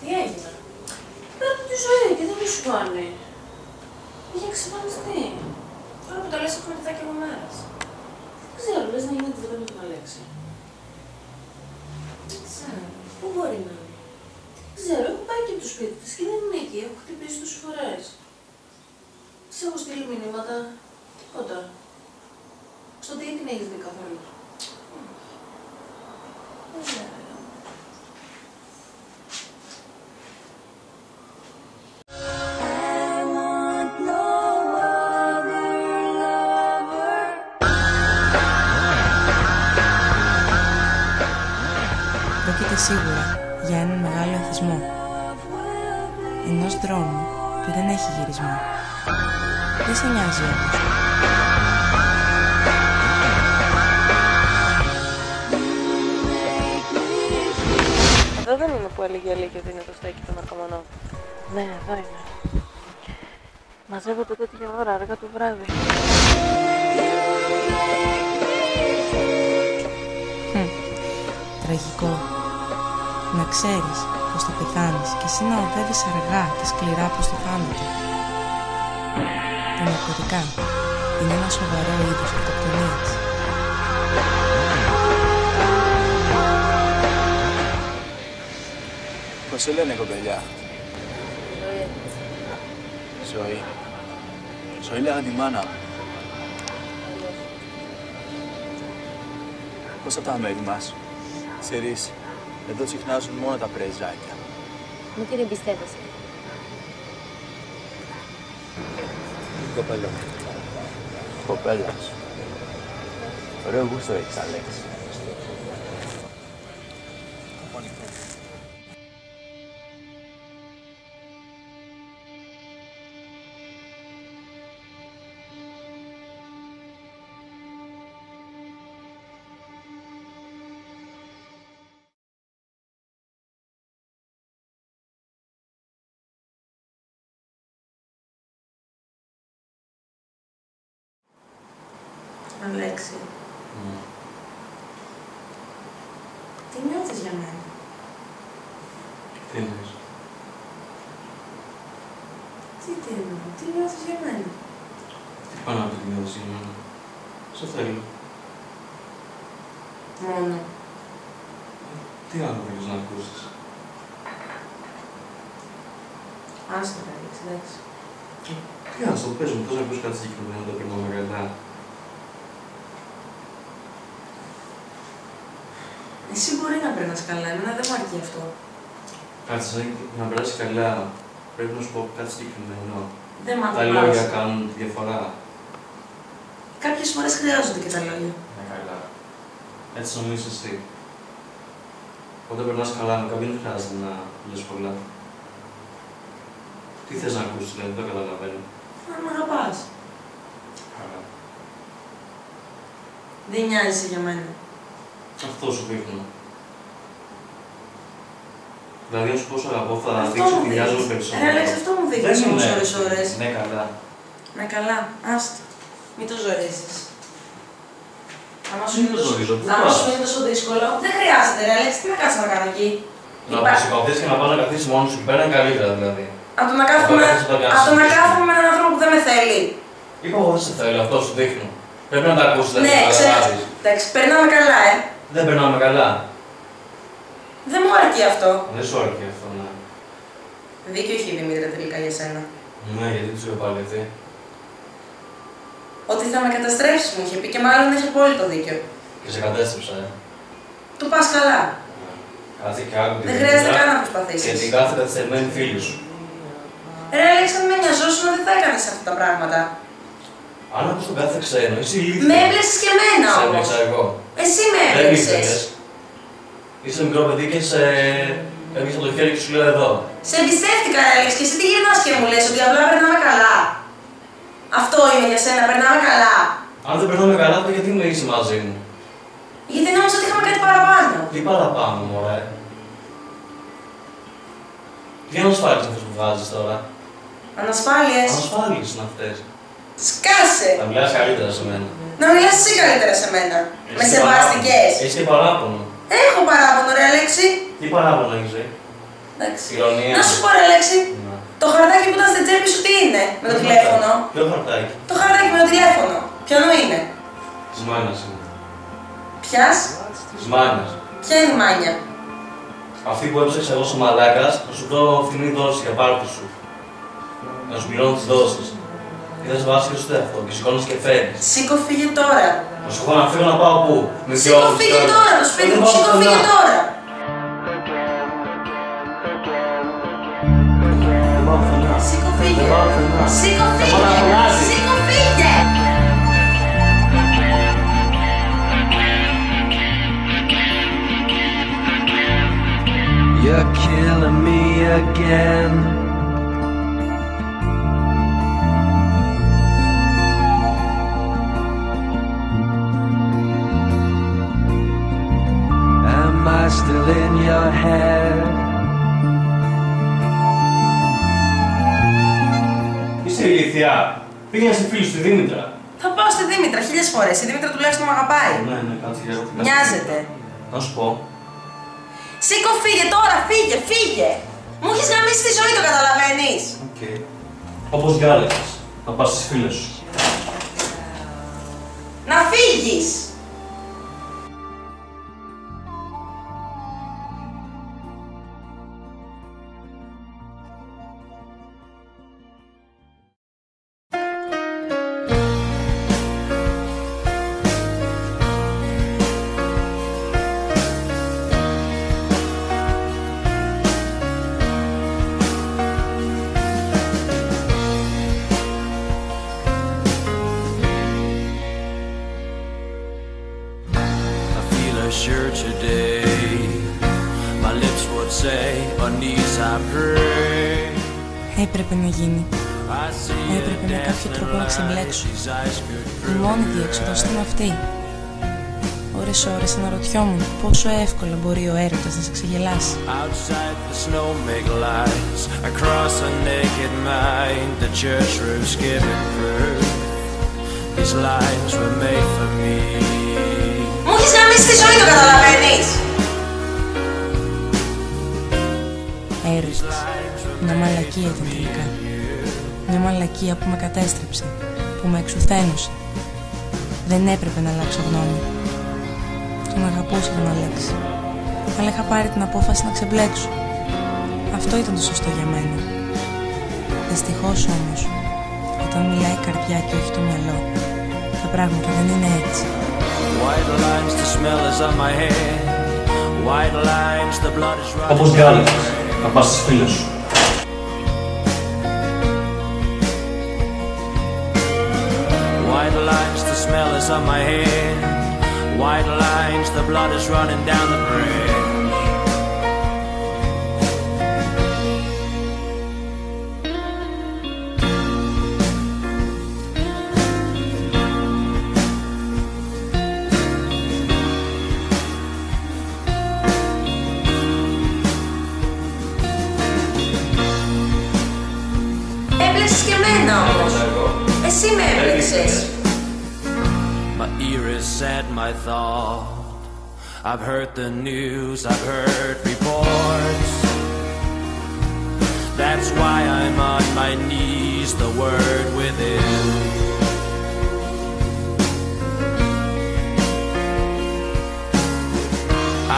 Τι έγινε? Παίρνω τη ζωή και δεν μου σου κάνει. Είχε εξαφανιστεί. Τώρα που το λες έχουμε τετάκι από μέρας. Δεν ξέρω, λες να γίνει τίποτα με τον Αλέξη. Δεν ξέρω. Πού μπορεί να είναι? Δεν ξέρω, έχω πάει και από το σπίτι της και δεν είναι εκεί. Έχω χτυπήσει τόσες φορές. Της έχω στείλει μηνύματα. Τίποτα. Στο τι την έχεις δει καθόλου? Πρόκειται σίγουρα για έναν μεγάλο εθισμό. Ενός δρόμου που δεν έχει γυρισμό. Δεν σε νοιάζει όμως. Εδώ δεν είναι που έλεγε η Αλίκη ότι είναι το στέκι των ναρκωμανών. Ναι, εδώ είναι. Μαζεύονται τέτοια ώρα, αργά το βράδυ. Τραγικό. Να ξέρεις πως θα πεθάνεις και εσύ να οδεύεις αργά και σκληρά προς το θάνατο. Τα ναρκωτικά είναι ένα σοβαρό είδος αυτοκτονίας. Πώς σε λένε, κοπελιά? Ζωή. Ζωή λέγανε τη μάνα. Πώς από τα μέρη μας? Ξέρεις, εδώ συχνάζουν μόνο τα πρεζάκια. Μου τι δεν πιστεύεσαι. Κοπέλα. Κοπέλας. Ωραίο γούστο έχεις, Αλέξη. Αλέξη. Τι νιώθεις για μένα? Τι εννοείς? Τι εννοώ, τι νιώθεις για μένα? Τι πάνω από τι νιώθεις για μένα? Σε θέλω. Μόνο. Τι άλλο θέλεις να ακούσεις? Άστα, Αλέξη, εντάξει. Τι άστο, πες μου, πώς να ακούσεις κάτι συγκεκριμένο, το περνάμε καλά. Εσύ μπορεί να περνάς καλά, εμένα δεν μου αρκεί αυτό. Κάτσε, να περάσει καλά, πρέπει να σου πω κάτι συγκεκριμένο. Δεν μ' Τα αγαπάς. λόγια κάνουν τη διαφορά. Κάποιες φορές χρειάζονται και τα λόγια. Ναι, καλά. Έτσι νομίζεις εσύ. Όταν περνάς καλά με κάποιον δεν χρειάζεται να λες πολλά. Τι θες να ακούσεις, δηλαδή, δεν το καταλαβαίνω. Αν μ' αγαπάς. Καλά. Δεν νοιάζεσαι για μένα. Αυτό σου δείχνω. Δηλαδή, αν σου πω σου αγαπώ, θα Αυτό δείξω μου ότι δείχνεις. μοιάζομαι περισσότερο. Ρε Αλέξη, αυτό μου δείχνεις όμως ώρες. Ναι, καλά. Ναι, καλά. Άστα. Μην το ζορίζεις. Άμα σου Μην το ζορίζω, πού άμα πας? σου είναι τόσο δύσκολο, δεν χρειάζεται, ρε Αλέξη. Τι να κάτσω να κάνω εκεί? Να αποσυμπαθείς και να πας να καθίσεις μόνος σου εκεί πέρα είναι καλύτερα, δηλαδή. Από το να κάθομαι με έναν άνθρωπο που δεν με θέλει. Είπα εγώ δεν σε θέλω, αυτό σου δείχνω. Πρέπει να τα ακούσεις, δηλαδή, Ναι, να ξέρεις. καταλάβεις. Εντάξει, περνάμε καλά, Δεν περνάμε καλά. Δεν μου αρκεί αυτό. Δεν σου αρκεί αυτό, ναι. Δίκιο έχει η Δημήτρια τελικά για σένα. Ναι, γιατί του είπε πάλι αυτή. Ότι θα με καταστρέψεις μου είχε πει και μάλλον έχει απόλυτο δίκιο. Και σε κατέστρεψα, Του πας καλά. Κάτσε και άκου Δεν χρειάζεται καν να προσπαθήσεις. Και την κάθε καθυστερημένη φίλη σου. Ρε Αλέξη, αν με νοιαζόσουν δεν θα έκανες αυτά τα πράγματα. Αν ακούς τον κάθε ξένο, είσαι ηλίθιος. Με έμπλεξες και εμένα Σε όμως. έμπλεξα εγώ. Εσύ με Δεν έμπλεξες. ήθελες. Είσαι μικρό παιδί και σε έπιασα το χέρι και σου λέω εδώ. Σε εμπιστεύτηκα, ρε Αλέξη, και εσύ τι γυρνάς και μου λες ότι απλά περνάμε καλά. Αυτό είναι για σένα, περνάμε καλά. Αν δεν περνάμε καλά, τότε γιατί με είσαι μαζί μου? Γιατί νόμιζα ότι είχαμε κάτι παραπάνω. Τι παραπάνω, μωρέ? Τι ανασφάλειες είναι αυτές που βγάζεις τώρα? Ανασφάλειες. Ανασφάλειες είναι αυτές. Σκάσε. Θα μιλάς καλύτερα σε μένα. Να μιλάς εσύ καλύτερα σε μένα. Με σεβαστικές. Έχεις και παράπονο. Έχω παράπονο, ρε Αλέξη. Τι παράπονο έχεις, Εντάξει. Ηρωνία. Να σου πω, ρε Αλέξη, Ναι. το χαρτάκι που ήταν στην τσέπη σου τι είναι με το τηλέφωνο? Ποιο χαρτάκι? Το χαρτάκι με το τηλέφωνο. Ποιανού είναι? Της μάνας είναι. Ποιας? Της μάνας. Ποια είναι η μάνια? Αυτή που έψαξα εγώ στο μαλάκας, να σου δω φθηνή δόση για πάρτι σου. Να σου πληρώνω τις δόσεις. Είδες βάσει και στο αυτό και σηκώνεις και φέρεις. Σήκω, φύγε τώρα. Να σου πω να φύγω να πάω πού. Σήκω, φύγε τώρα, το σπίτι μου, σήκω, φύγε τώρα. Σήκω, φύγε. Σήκω, φύγε. Σήκω, φύγε. You're killing me again. Am I still in your head? Είσαι ηλίθια. Πήγαινε στη φίλη σου τη Δήμητρα. Θα πάω στη Δήμητρα 1000 φορές. Η Δήμητρα τουλάχιστον με αγαπάει. Ναι, κάτσε για να Μοιάζεται. Να σου πω. Σήκω, φύγε τώρα, φύγε, φύγε. Μου έχεις γαμίσει τη ζωή, το καταλαβαίνεις. Οκ. Όπως διάλεξες. Να πας στις φίλες σου. Να φύγεις. Sure today, my lips would say, on knees I pray. Έπρεπε να γίνει. Έπρεπε με κάποιο τρόπο να ξεμπλέξω. Η μόνη διέξοδος ήταν αυτή. Ώρες αναρωτιόμουν πόσο εύκολα μπορεί ο έρωτας να σε ξεγελάσει. Outside the snow make lights across a naked mind. The church roof's giving proof. These lines were made for me. Μου έχεις γαμίσει τη ζωή, το καταλαβαίνεις. Έρωτας. Μια μαλακία ήταν τελικά. Μια μαλακία που με κατέστρεψε, που με εξουθένωσε. Δεν έπρεπε να αλλάξω γνώμη. Τον αγαπούσα τον Αλέξη, αλλά είχα πάρει την απόφαση να ξεμπλέξω. Αυτό ήταν το σωστό για μένα. Δυστυχώς όμως, όταν μιλάει η καρδιά και όχι το μυαλό, τα πράγματα δεν είναι έτσι. Όπως διάλεξες. Να πας στις φίλες σου. White lines, the smell is on my head. White lines, the blood is running down the bridge. Έμπλεξες και εμένα όμως. Εσύ με έμπλεξες. My ear is sad, my thought. I've heard the news, I've heard reports. That's why I'm on my knees, the word within.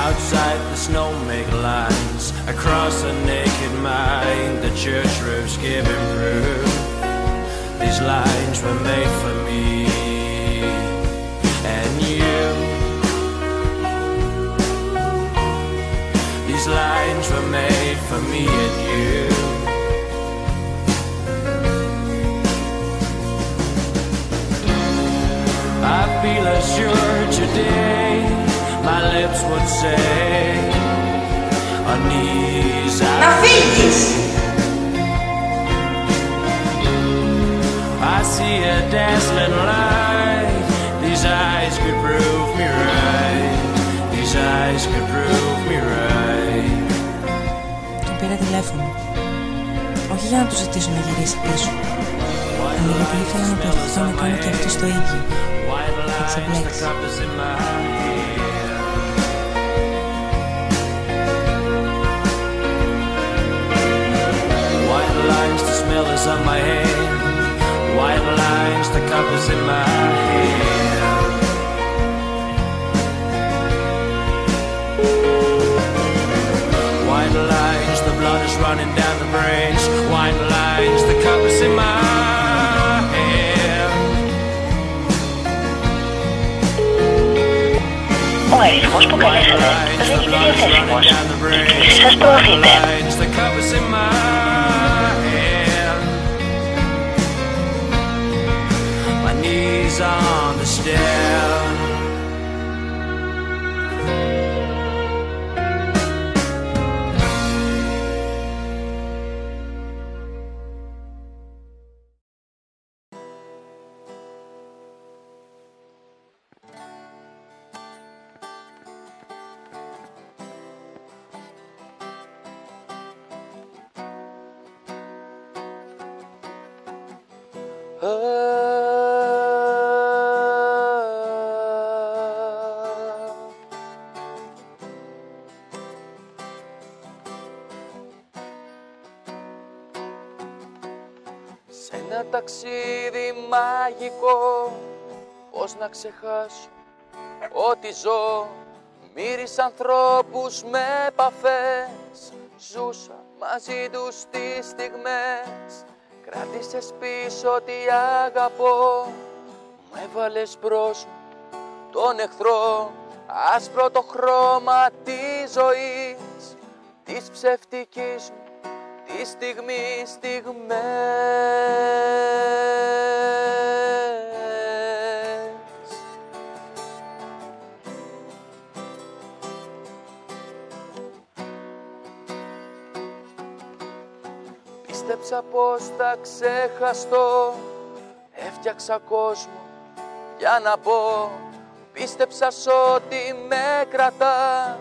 Outside the snow make lines across a naked mind. The church roof's giving proof. These lines were made for me and you. These lines were made for me and you. I feel assured today, my lips would say, on knees I φύγεις! I see a dazzling light. These eyes could prove me right. These eyes could prove me right. Του πήρα τηλέφωνο. Όχι για να του ζητήσω να γυρίσει πίσω, αλλά γιατί ήθελα να το ευχηθώ να κάνει και αυτός το ίδιο. Θα ξεμπλέξει. White lines, the smell is on my hand. White lines, the cup is in my hand. White lines, the blood is running down the branch. White lines, the cup is in my hand. αριθμός που καλέσατε δεν είναι διαθέσιμος. Η κλήση σας προωθείται. On the stair. Σ' ένα ταξίδι μαγικό, πώς να ξεχάσω ότι ζω. Μύρισα ανθρώπους με επαφές, ζούσα μαζί τους τις στιγμές. Κράτησες πίσω τι αγαπώ, μου έβαλες μπρος μου τον εχθρό. Άσπρο το χρώμα της ζωής, της ψευτικής μου τη στιγμή στιγμές. Πίστεψα πως θα ξεχαστώ, έφτιαξα κόσμο για να μπω. Πίστεψα σ' ό,τι με κρατά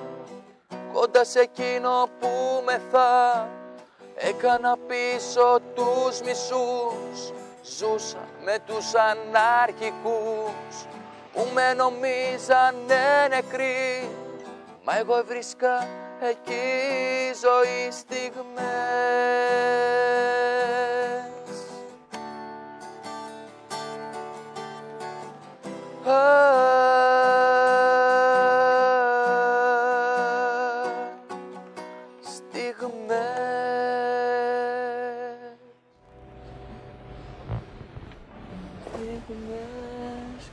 κοντά σε εκείνο που μεθά. Έκανα πίσω τους μισούς, ζούσα με τους ανάρχικους που με νομίζανε νεκροί, μα εγώ βρίσκα εκεί ζωή στιγμές.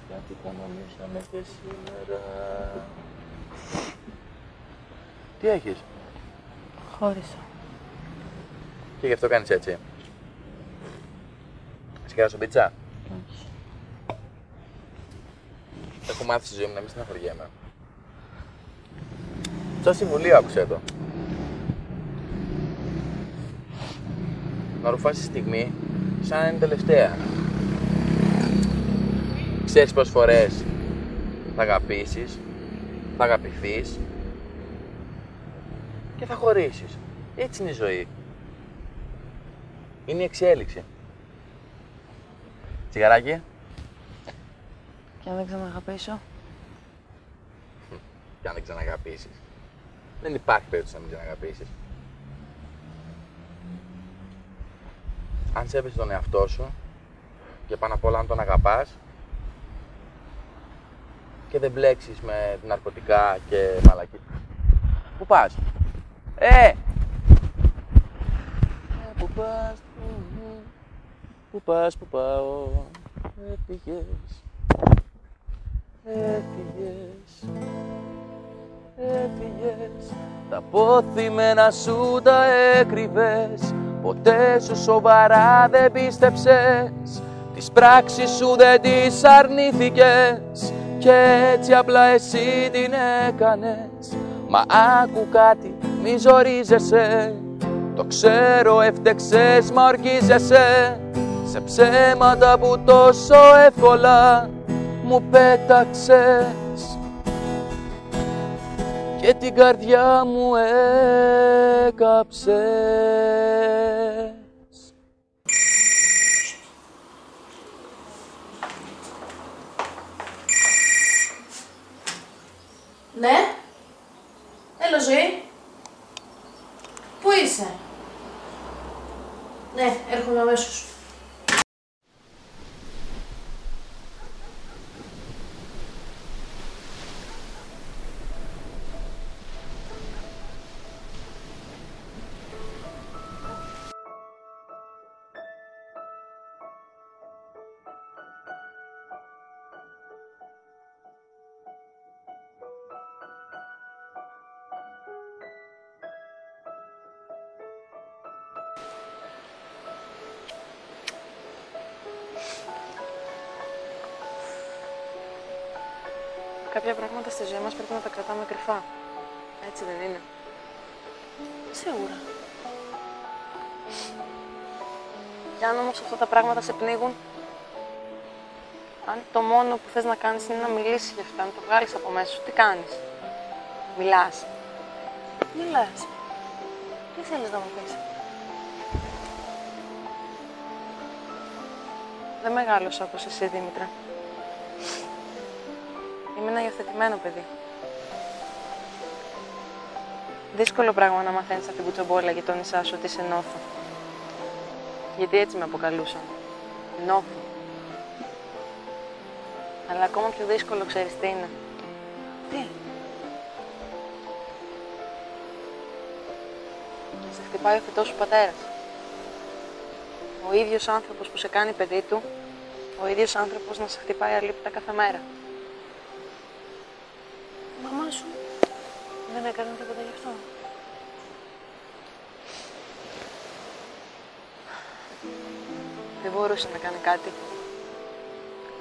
Κάτι κανονίσαμε και σήμερα. Τι έχεις? Χώρισα. Και γι' αυτό κάνεις έτσι? Σε κεράσω πίτσα? Όχι. Έχω μάθει στη ζωή μου να μην στεναχωριέμαι. Σαν συμβουλίο άκουσέ το. Να ρουφάσεις τη στιγμή σαν να είναι τελευταία. Ξέρεις πόσες φορές θα αγαπήσεις, θα αγαπηθείς και θα χωρίσεις. Έτσι είναι η ζωή. Είναι η εξέλιξη. Τσιγαράκι. Και αν δεν ξαναγαπήσω? Και αν δεν ξαναγαπήσεις. Δεν υπάρχει περίπτωση να μην ξαναγαπήσεις. Αν σέβεσαι τον εαυτό σου και πάνω απ' όλα αν τον αγαπάς και δεν μπλέξεις με ναρκωτικά και μαλακή. Πού πας? Πού πας? Πού πας? Πού πάω? Έφυγες. Έφυγες. Έφυγες. Τα αποθυμένα σου τα έκρυβες. Ποτέ σου σοβαρά δεν πίστεψες. Τις πράξεις σου δεν τις αρνήθηκες. Και έτσι απλά εσύ την έκανες. Μα άκου κάτι, μη ζορίζεσαι. Το ξέρω έφτεξες μα ορκίζεσαι. Σε ψέματα που τόσο εύκολα μου πέταξες. Και την καρδιά μου έκαψες. Ναι. Έλα ζωή. Πού είσαι? Ναι, έρχομαι αμέσως. κάποια πράγματα στη ζωή μας πρέπει να τα κρατάμε κρυφά. Έτσι δεν είναι? Σίγουρα. Κι αν όμως αυτά τα πράγματα σε πνίγουν, αν το μόνο που θες να κάνεις είναι να μιλήσεις για αυτά, να το βγάλεις από μέσα σου, τι κάνεις? Μιλάς. Μιλάς. Τι θέλεις να μου πεις? Δεν μεγάλωσα όπως εσύ, Δήμητρα. Είμαι ένα υιοθετημένο παιδί. Δύσκολο πράγμα να μαθαίνεις από την κουτσομπόλα γειτόνισσά σου ότι σε νόθω. Γιατί έτσι με αποκαλούσαν. Νόθω. Αλλά ακόμα πιο δύσκολο ξέρεις τι είναι? Τι? Να σε χτυπάει ο θετός σου πατέρας. Ο ίδιος άνθρωπος που σε κάνει παιδί του, ο ίδιος άνθρωπος να σε χτυπάει αλήπητα κάθε μέρα. Η μαμά σου δεν έκανε τίποτα γι' αυτό? Δεν μπορούσε να κάνει κάτι.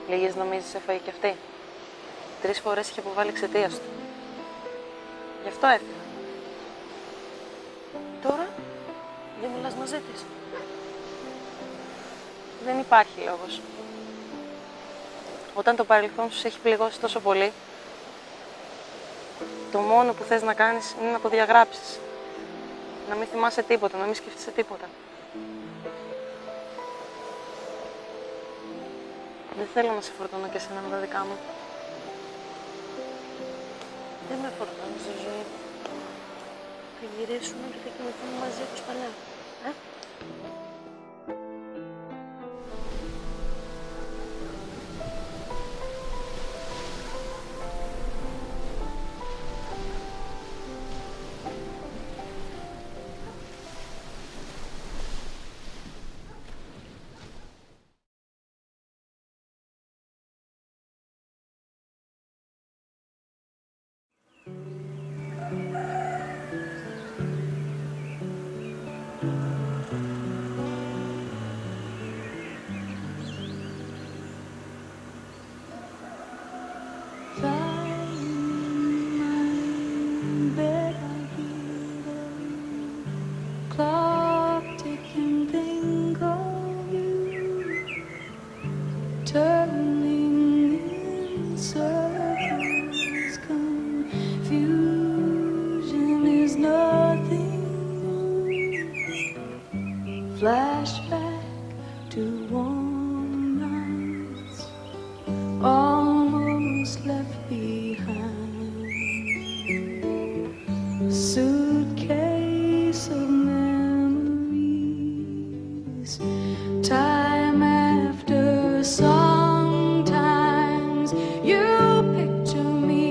Λίγες νομίζεις έφαγε κι αυτή. 3 φορές είχε αποβάλει εξαιτίας του. Γι' αυτό έφυγα. Τώρα δεν μιλάς μαζί της? Δεν υπάρχει λόγος. Όταν το παρελθόν σου σε έχει πληγώσει τόσο πολύ, το μόνο που θες να κάνεις είναι να το διαγράψεις. Να μην θυμάσαι τίποτα, να μην σκέφτεσαι τίποτα. Δεν θέλω να σε φορτώνω και εσένα με τα δικά μου. Δεν με φορτώνεις στη ζωή. Θα γυρίσουμε και θα κοιμηθούμε μαζί όπως παλιά. Clock ticking, think of you, turning in circles. Confusion is nothing new. Flashback to warm nights, almost left behind. Suitcase of memories, time after sometimes you picture me.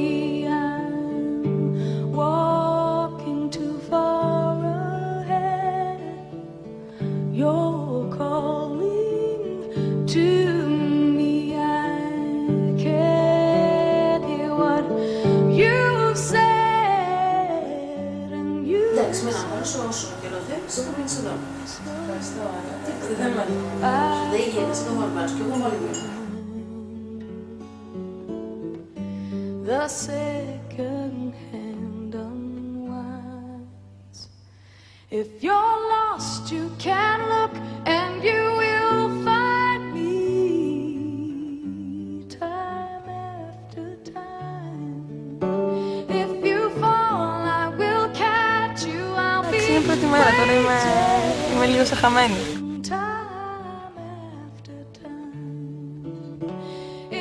I'm walking too far ahead. You're calling to me. I can't hear what you say. Εντάξει, μην αγοράσω όσο καιρό θέλεις, θα μείνεις εδώ. Ευχαριστώ, Άννα. Δεν με δεν γίνεσαι, το μορφάς και εγώ μόλι μείνω. The second-hand unwinds. If you're lost, you can look and you will find me. Time after time. If you fall, I will catch you. I'll be Είναι πρώτη μέρα, τώρα είμαι λίγο σε χαμένη. time after time.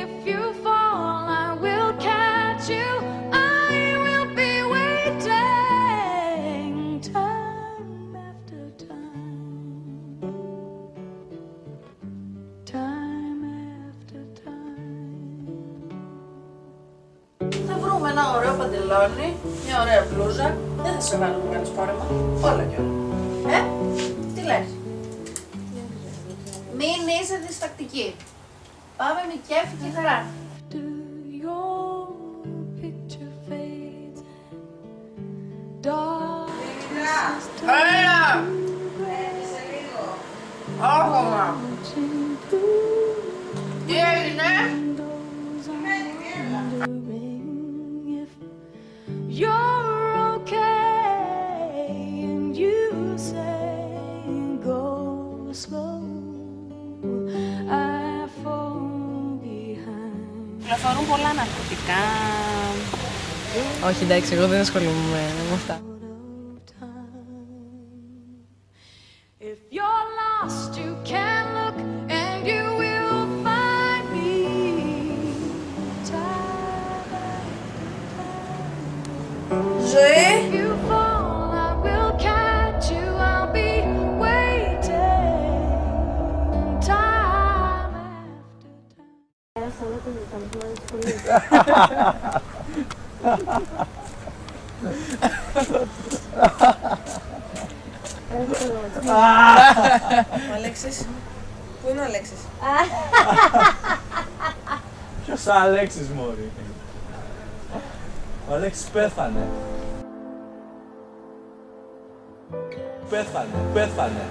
If you fall, I will catch you. I will be waiting time after time. Time after time. Θα βρούμε ένα ωραίο παντελόνι, μια ωραία μπλούζα. Δεν θα σε βάλω να κάνεις φόρεμα. Όλα κι όλα. Τι λες? Μην είσαι διστακτική. Πάμε με κέφι και χαρά. Your picture fades. Darkness Έλα! Σε λίγο. Άκουμα. Τι έγινε? wondering you're okay, and you say go slow. I fall behind. Κυκλοφορούν πολλά ναρκωτικά. Όχι, εντάξει, εγώ δεν ασχολούμαι με αυτά. If you're lost, you can look and you will find me. Ζωή! If you fall, I will catch you. I'll be waiting. Time Ο Αλέξης. Πού είναι ο Αλέξης? Ποιος ο Αλέξης, μωρή? Ο Αλέξης πέθανε. Πέθανε.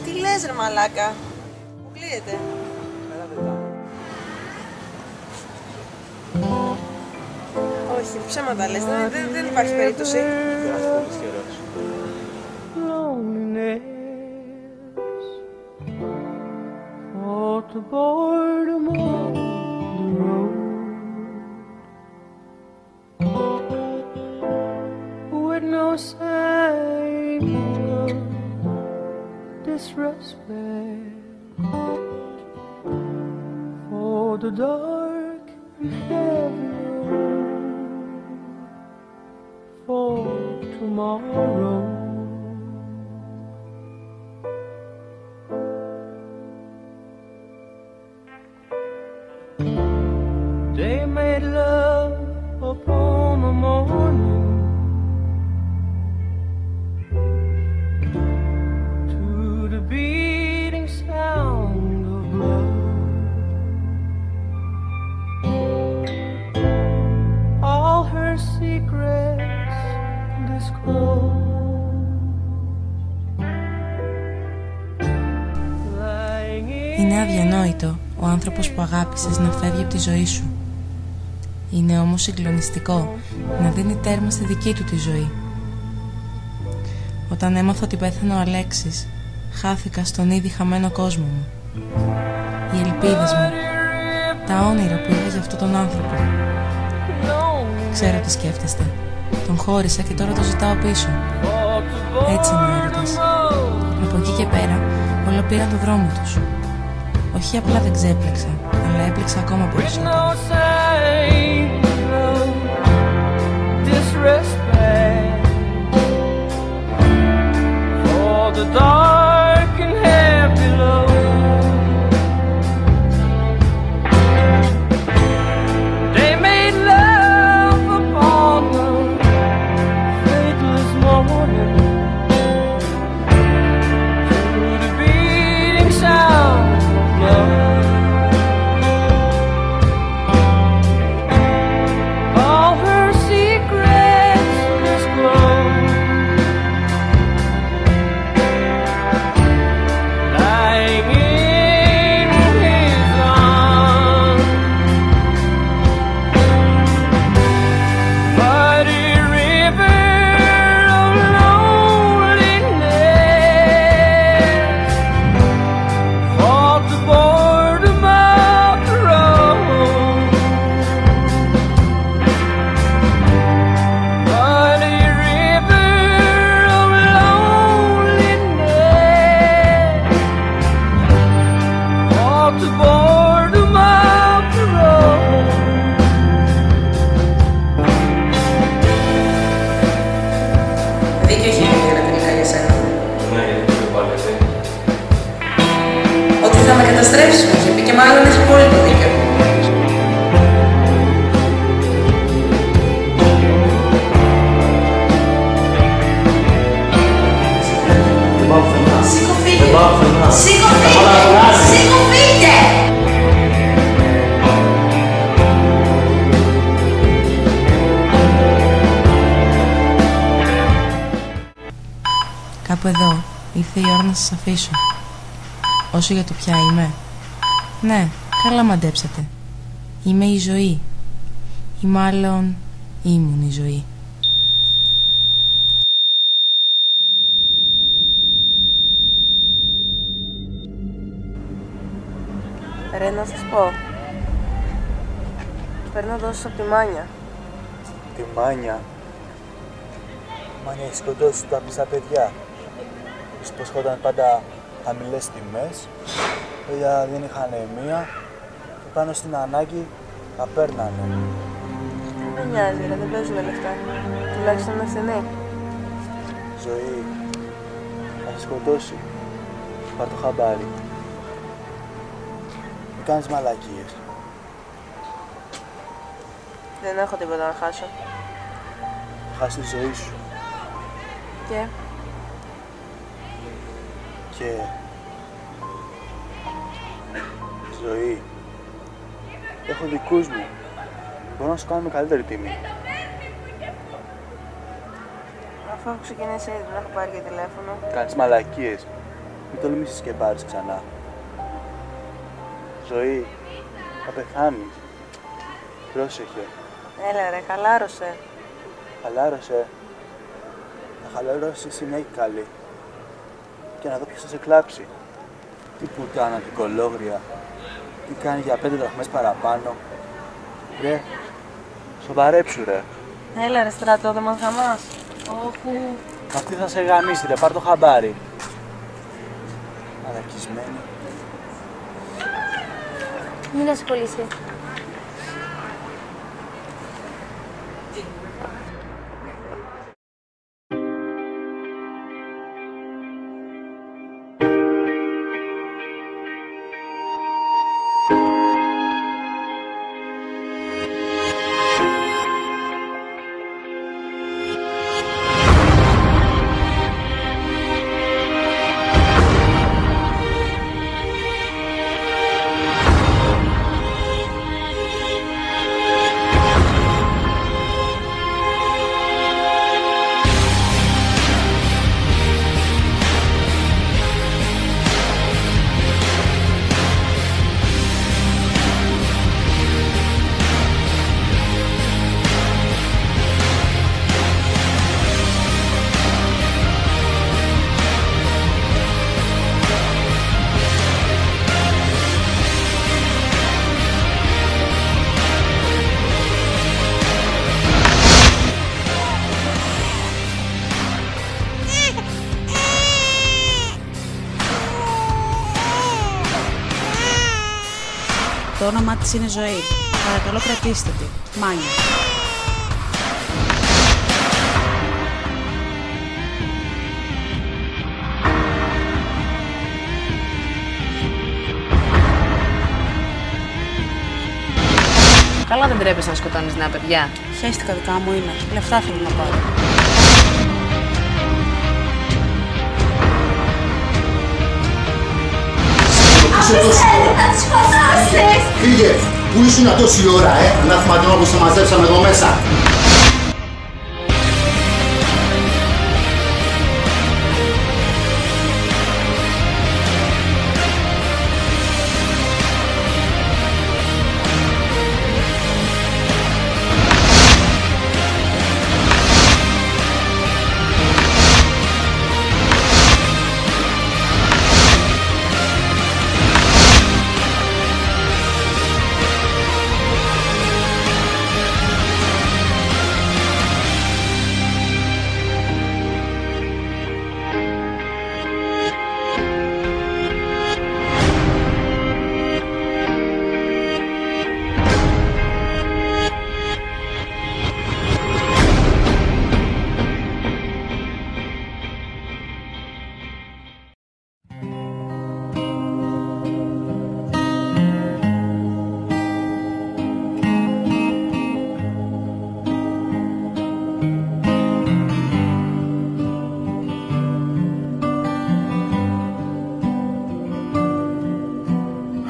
Τι λες ρε μαλάκα? Μου κλείεται. Όχι, ψέματα λες, δεν υπάρχει περίπτωση. Fought the boredom on the road with no sign of disrespect for the dark and heavy road for tomorrow. They made love upon the morning to the beating sound of blood. All her secrets disclosed. Είναι αδιανόητο ο άνθρωπος που αγάπησες να φεύγει από τη ζωή σου. Είναι όμως συγκλονιστικό να δίνει τέρμα στη δική του τη ζωή. Όταν έμαθα ότι πέθανε ο Αλέξης, χάθηκα στον ήδη χαμένο κόσμο μου. Οι ελπίδες μου, τα όνειρα που είχα για αυτόν τον άνθρωπο. Ξέρω τι σκέφτεστε. Τον χώρισα και τώρα το ζητάω πίσω. Έτσι είναι ο έρωτας. Από εκεί και πέρα όλα πήραν τον δρόμο τους. Όχι απλά δεν ξέπλεξα, αλλά έπλεξα ακόμα περισσότερο. Θα με καταστρέψει, μου είχε πει, και μάλλον έχει πολύ το δίκιο. Σηκωθείτε! Κάπου εδώ ήρθε η ώρα να σας αφήσω. Όσο για το ποια είμαι, ναι, καλά μαντέψατε. Είμαι η ζωή. Ή μάλλον ήμουν η ζωή. Ρε, να σας πω. Παίρνω δόσεις από τη Μάνια. Τη Μάνια. Μάνια έχει σκοτώσει τα πιστά παιδιά. Της υποσχόταν πάντα χαμηλές τιμές. Παιδιά δεν είχαν μία και πάνω στην ανάγκη τα παίρνανε. Δεν νοιάζει ρε, δεν παίζουν λεφτά. Τουλάχιστον είναι φθηνή. Ζωή. Θα σε σκοτώσει. Πάρ' το χαμπάρι. Μην κάνεις μαλακίες. Δεν έχω τίποτα να χάσω. Χάσει τη ζωή σου. Και... Ζωή. Έχω δικούς μου. Μπορώ να σου κάνω με καλύτερη τιμή. Αφού έχω ξεκινήσει ήδη, δεν έχω πάρει και τηλέφωνο. Κάνεις μαλακίες. Μην τολμήσεις και πάρεις ξανά. Ζωή. Θα πεθάνεις. Πρόσεχε. Έλα ρε, χαλάρωσε. Χαλάρωσε. Θα χαλαρώσεις μια και καλή. Και να δω ποιος θα σε κλάψει. Τι πουτάνα, την κολόγρια. Τι κάνει για 5 δραχμές παραπάνω. Ρε, σοβαρέψου ρε. Έλα ρε στρατό, δεν μας γαμάς. Όχου. Αυτή θα σε γαμίσει ρε, πάρ' το χαμπάρι. Αναρκισμένη. Μην ασχολείσαι. Το όνομά της είναι Ζωή. Παρακαλώ κρατήστε τη. Μάνια. Καλά δεν τρέπεσαι να σκοτώνεις νέα παιδιά. Χαίστηκα δικά μου είναι. Λεφτά θέλω να πάρω. Θα τις σκοτώσεις! Φύγε! Πού ήσουν τόση ώρα, ανάθυμα που σε μαζέψαμε εδώ μέσα!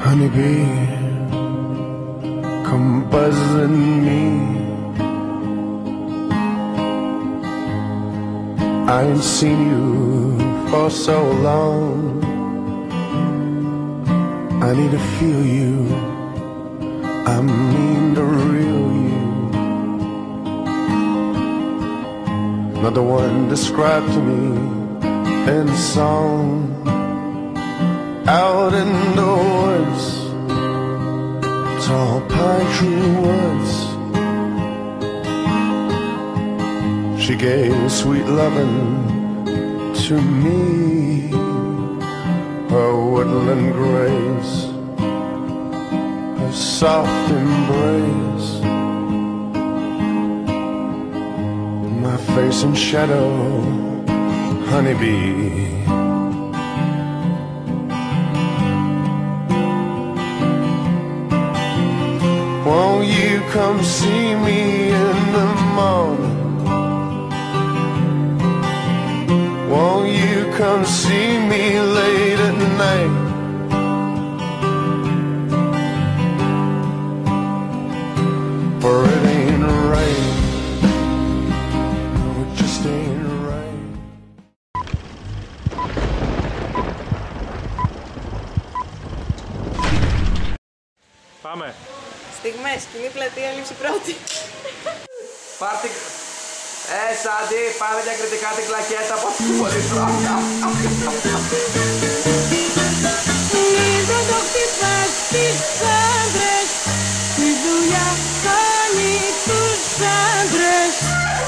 Honeybee, come buzzing me. I ain't seen you for so long. I need to feel you I mean the real you, not the one described to me in song. Out in the woods, tall pine tree woods, she gave sweet loving to me, her woodland grace, her soft embrace, my face in shadow, honeybee. Won't you come see me in the morning? Won't you come see me late at night? For it ain't right. No, it just ain't right. Πάμε. Στιγμές, κοινή πλατεία, λήψη πρώτη. Πάρτι... Σάντι, πάμε για κριτικά την κλακέτα από την πολιτρόνα. Μην το χτυπάς τις άντρες, τη δουλειά κάνει τους άντρες.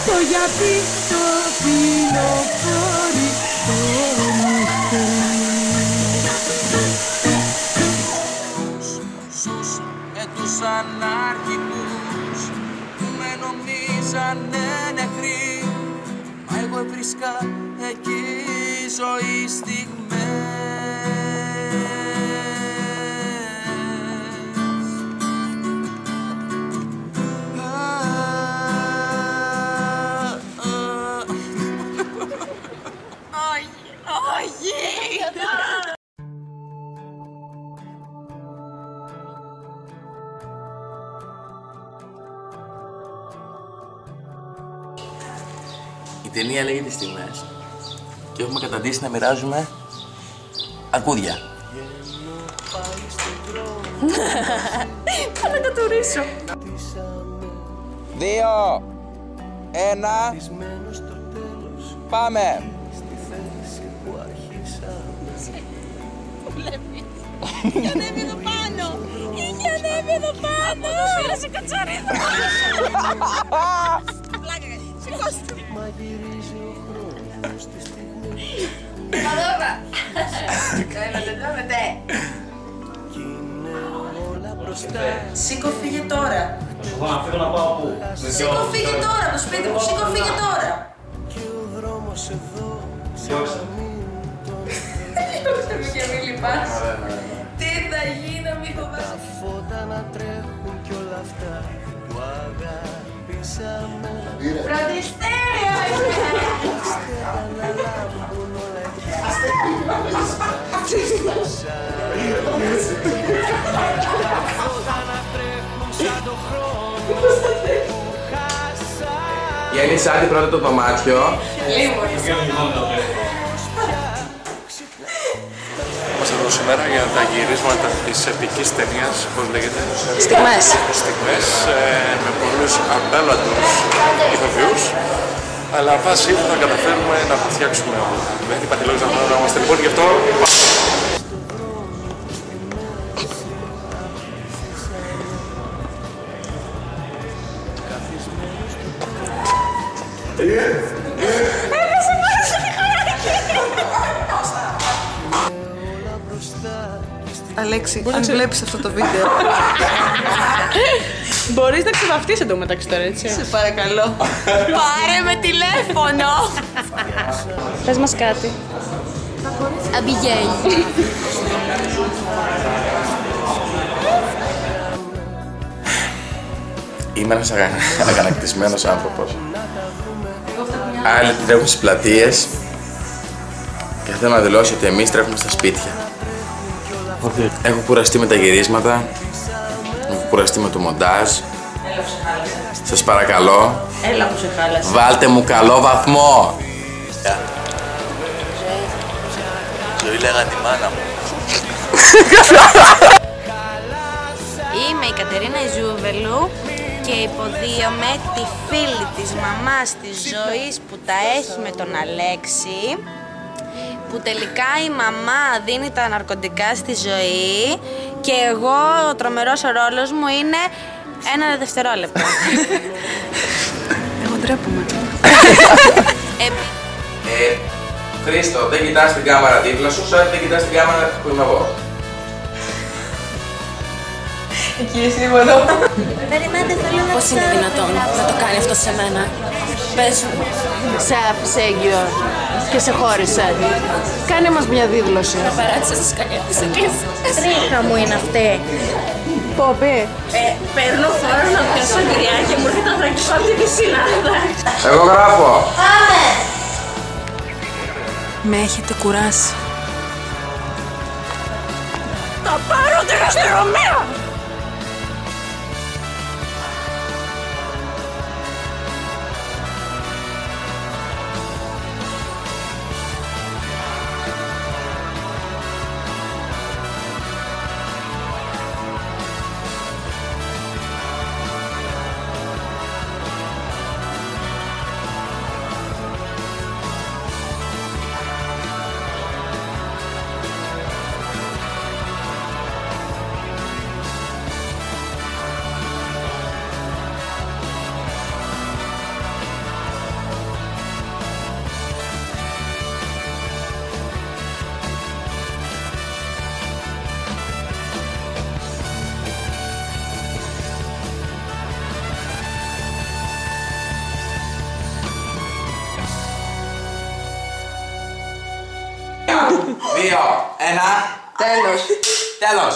Το γιατί το πινοφόρι το Με τους ανάρχικους που με νομίζανε νεκροί, μα εγώ βρίσκα εκεί ζωή Η ταινία λέγεται Στιγμές και έχουμε καταντήσει να μοιράζουμε αρκούδια. Θα να κατουρίσω. 2, 1, πάμε! Είχε ανέβει εδώ πάνω! Είχε ανέβει εδώ πάνω! Πέρασε κατσαρίδα! Πλάκα, σηκώστε! Καλώτα! Καλώτα! Σήκω, φύγε τώρα! Εγώ να φύγω να πάω πού? Σήκω, φύγε τώρα από το σπίτι μου! Σήκω, φύγε τώρα! Διώξε. Διώξε με και μη λυπάς. Τι θα γίνει να μην φοβάσαι? Τα φώτα να τρέχουν κι όλα αυτά που αγαπήσαμε. Φροντιστήρια είναι! Να λάμπουν όλα τα φώτα να τρέχουν σαν το χρόνο που χάσα. Γέννησε άντι πρώτα το δωμάτιο. Είμαστε εδώ σήμερα για τα γυρίσματα της επικής ταινίας, πώς λέγεται? Στιγμές. Στιγμές, με πολλούς απέλαντους ηθοποιούς, αλλά βάσει θα καταφέρουμε να τα φτιάξουμε όλα. Δεν υπάρχει λόγος να φανόμαστε λοιπόν, γι' αυτό... Έπεσε πάνω στο μηχανάκι! Αλέξη, αν βλέπεις αυτό το βίντεο, μπορείς να ξεβαφτείς εντωμεταξύ τώρα, έτσι. σε παρακαλώ. Πάρε με τηλέφωνο! Πες μας κάτι. Αμπιγέι. Είμαι ένας αγανακτισμένος άνθρωπος. Άλλοι τρέχουν στις πλατείες και θέλω να δηλώσω ότι εμείς τρέχουμε στα σπίτια. Έχω κουραστεί με τα γυρίσματα, έχω κουραστεί με το μοντάζ. Έλα που σε χάλασε. Σας παρακαλώ, Έλα που σε χάλασε. βάλτε μου καλό βαθμό. Ζωή λέγανε τη μάνα μου. Είμαι η Κατερίνα Ιζούβελου και υποδίωμαι τη φίλη της μαμάς της Ζωής που τα έχει με τον Αλέξη, που τελικά η μαμά δίνει τα ναρκωτικά στη Ζωή και εγώ, ο τρομερός ρόλος μου είναι 1 δευτερόλεπτο. Εγώ ντρέπομαι. Χρήστο, δεν κοιτάς την κάμερα δίπλα σου, σαν δεν κοιτάς την κάμερα που είμαι εγώ. Εκεί εσύ είμαι εδώ. Περιμένετε, θέλω να. Πώς είναι δυνατόν να το κάνει αυτό σε μένα? Πες μου. Σε άφησε έγκυο και σε χώρισε. Κάνε μας μια δήλωση. Με παράτησε στη σκαλιά της εκκλησίας. Τρίχα μου είναι αυτή. Πόπι. Παίρνω φόρο να πιάσω αγκυριά και μου έρχεται να τρακίσω από τη πισινάδα. Εγώ γράφω. Πάμε! Με έχετε κουράσει. Θα πάρω την αστυνομία! Δύο, ένα. Τέλος. Τέλος.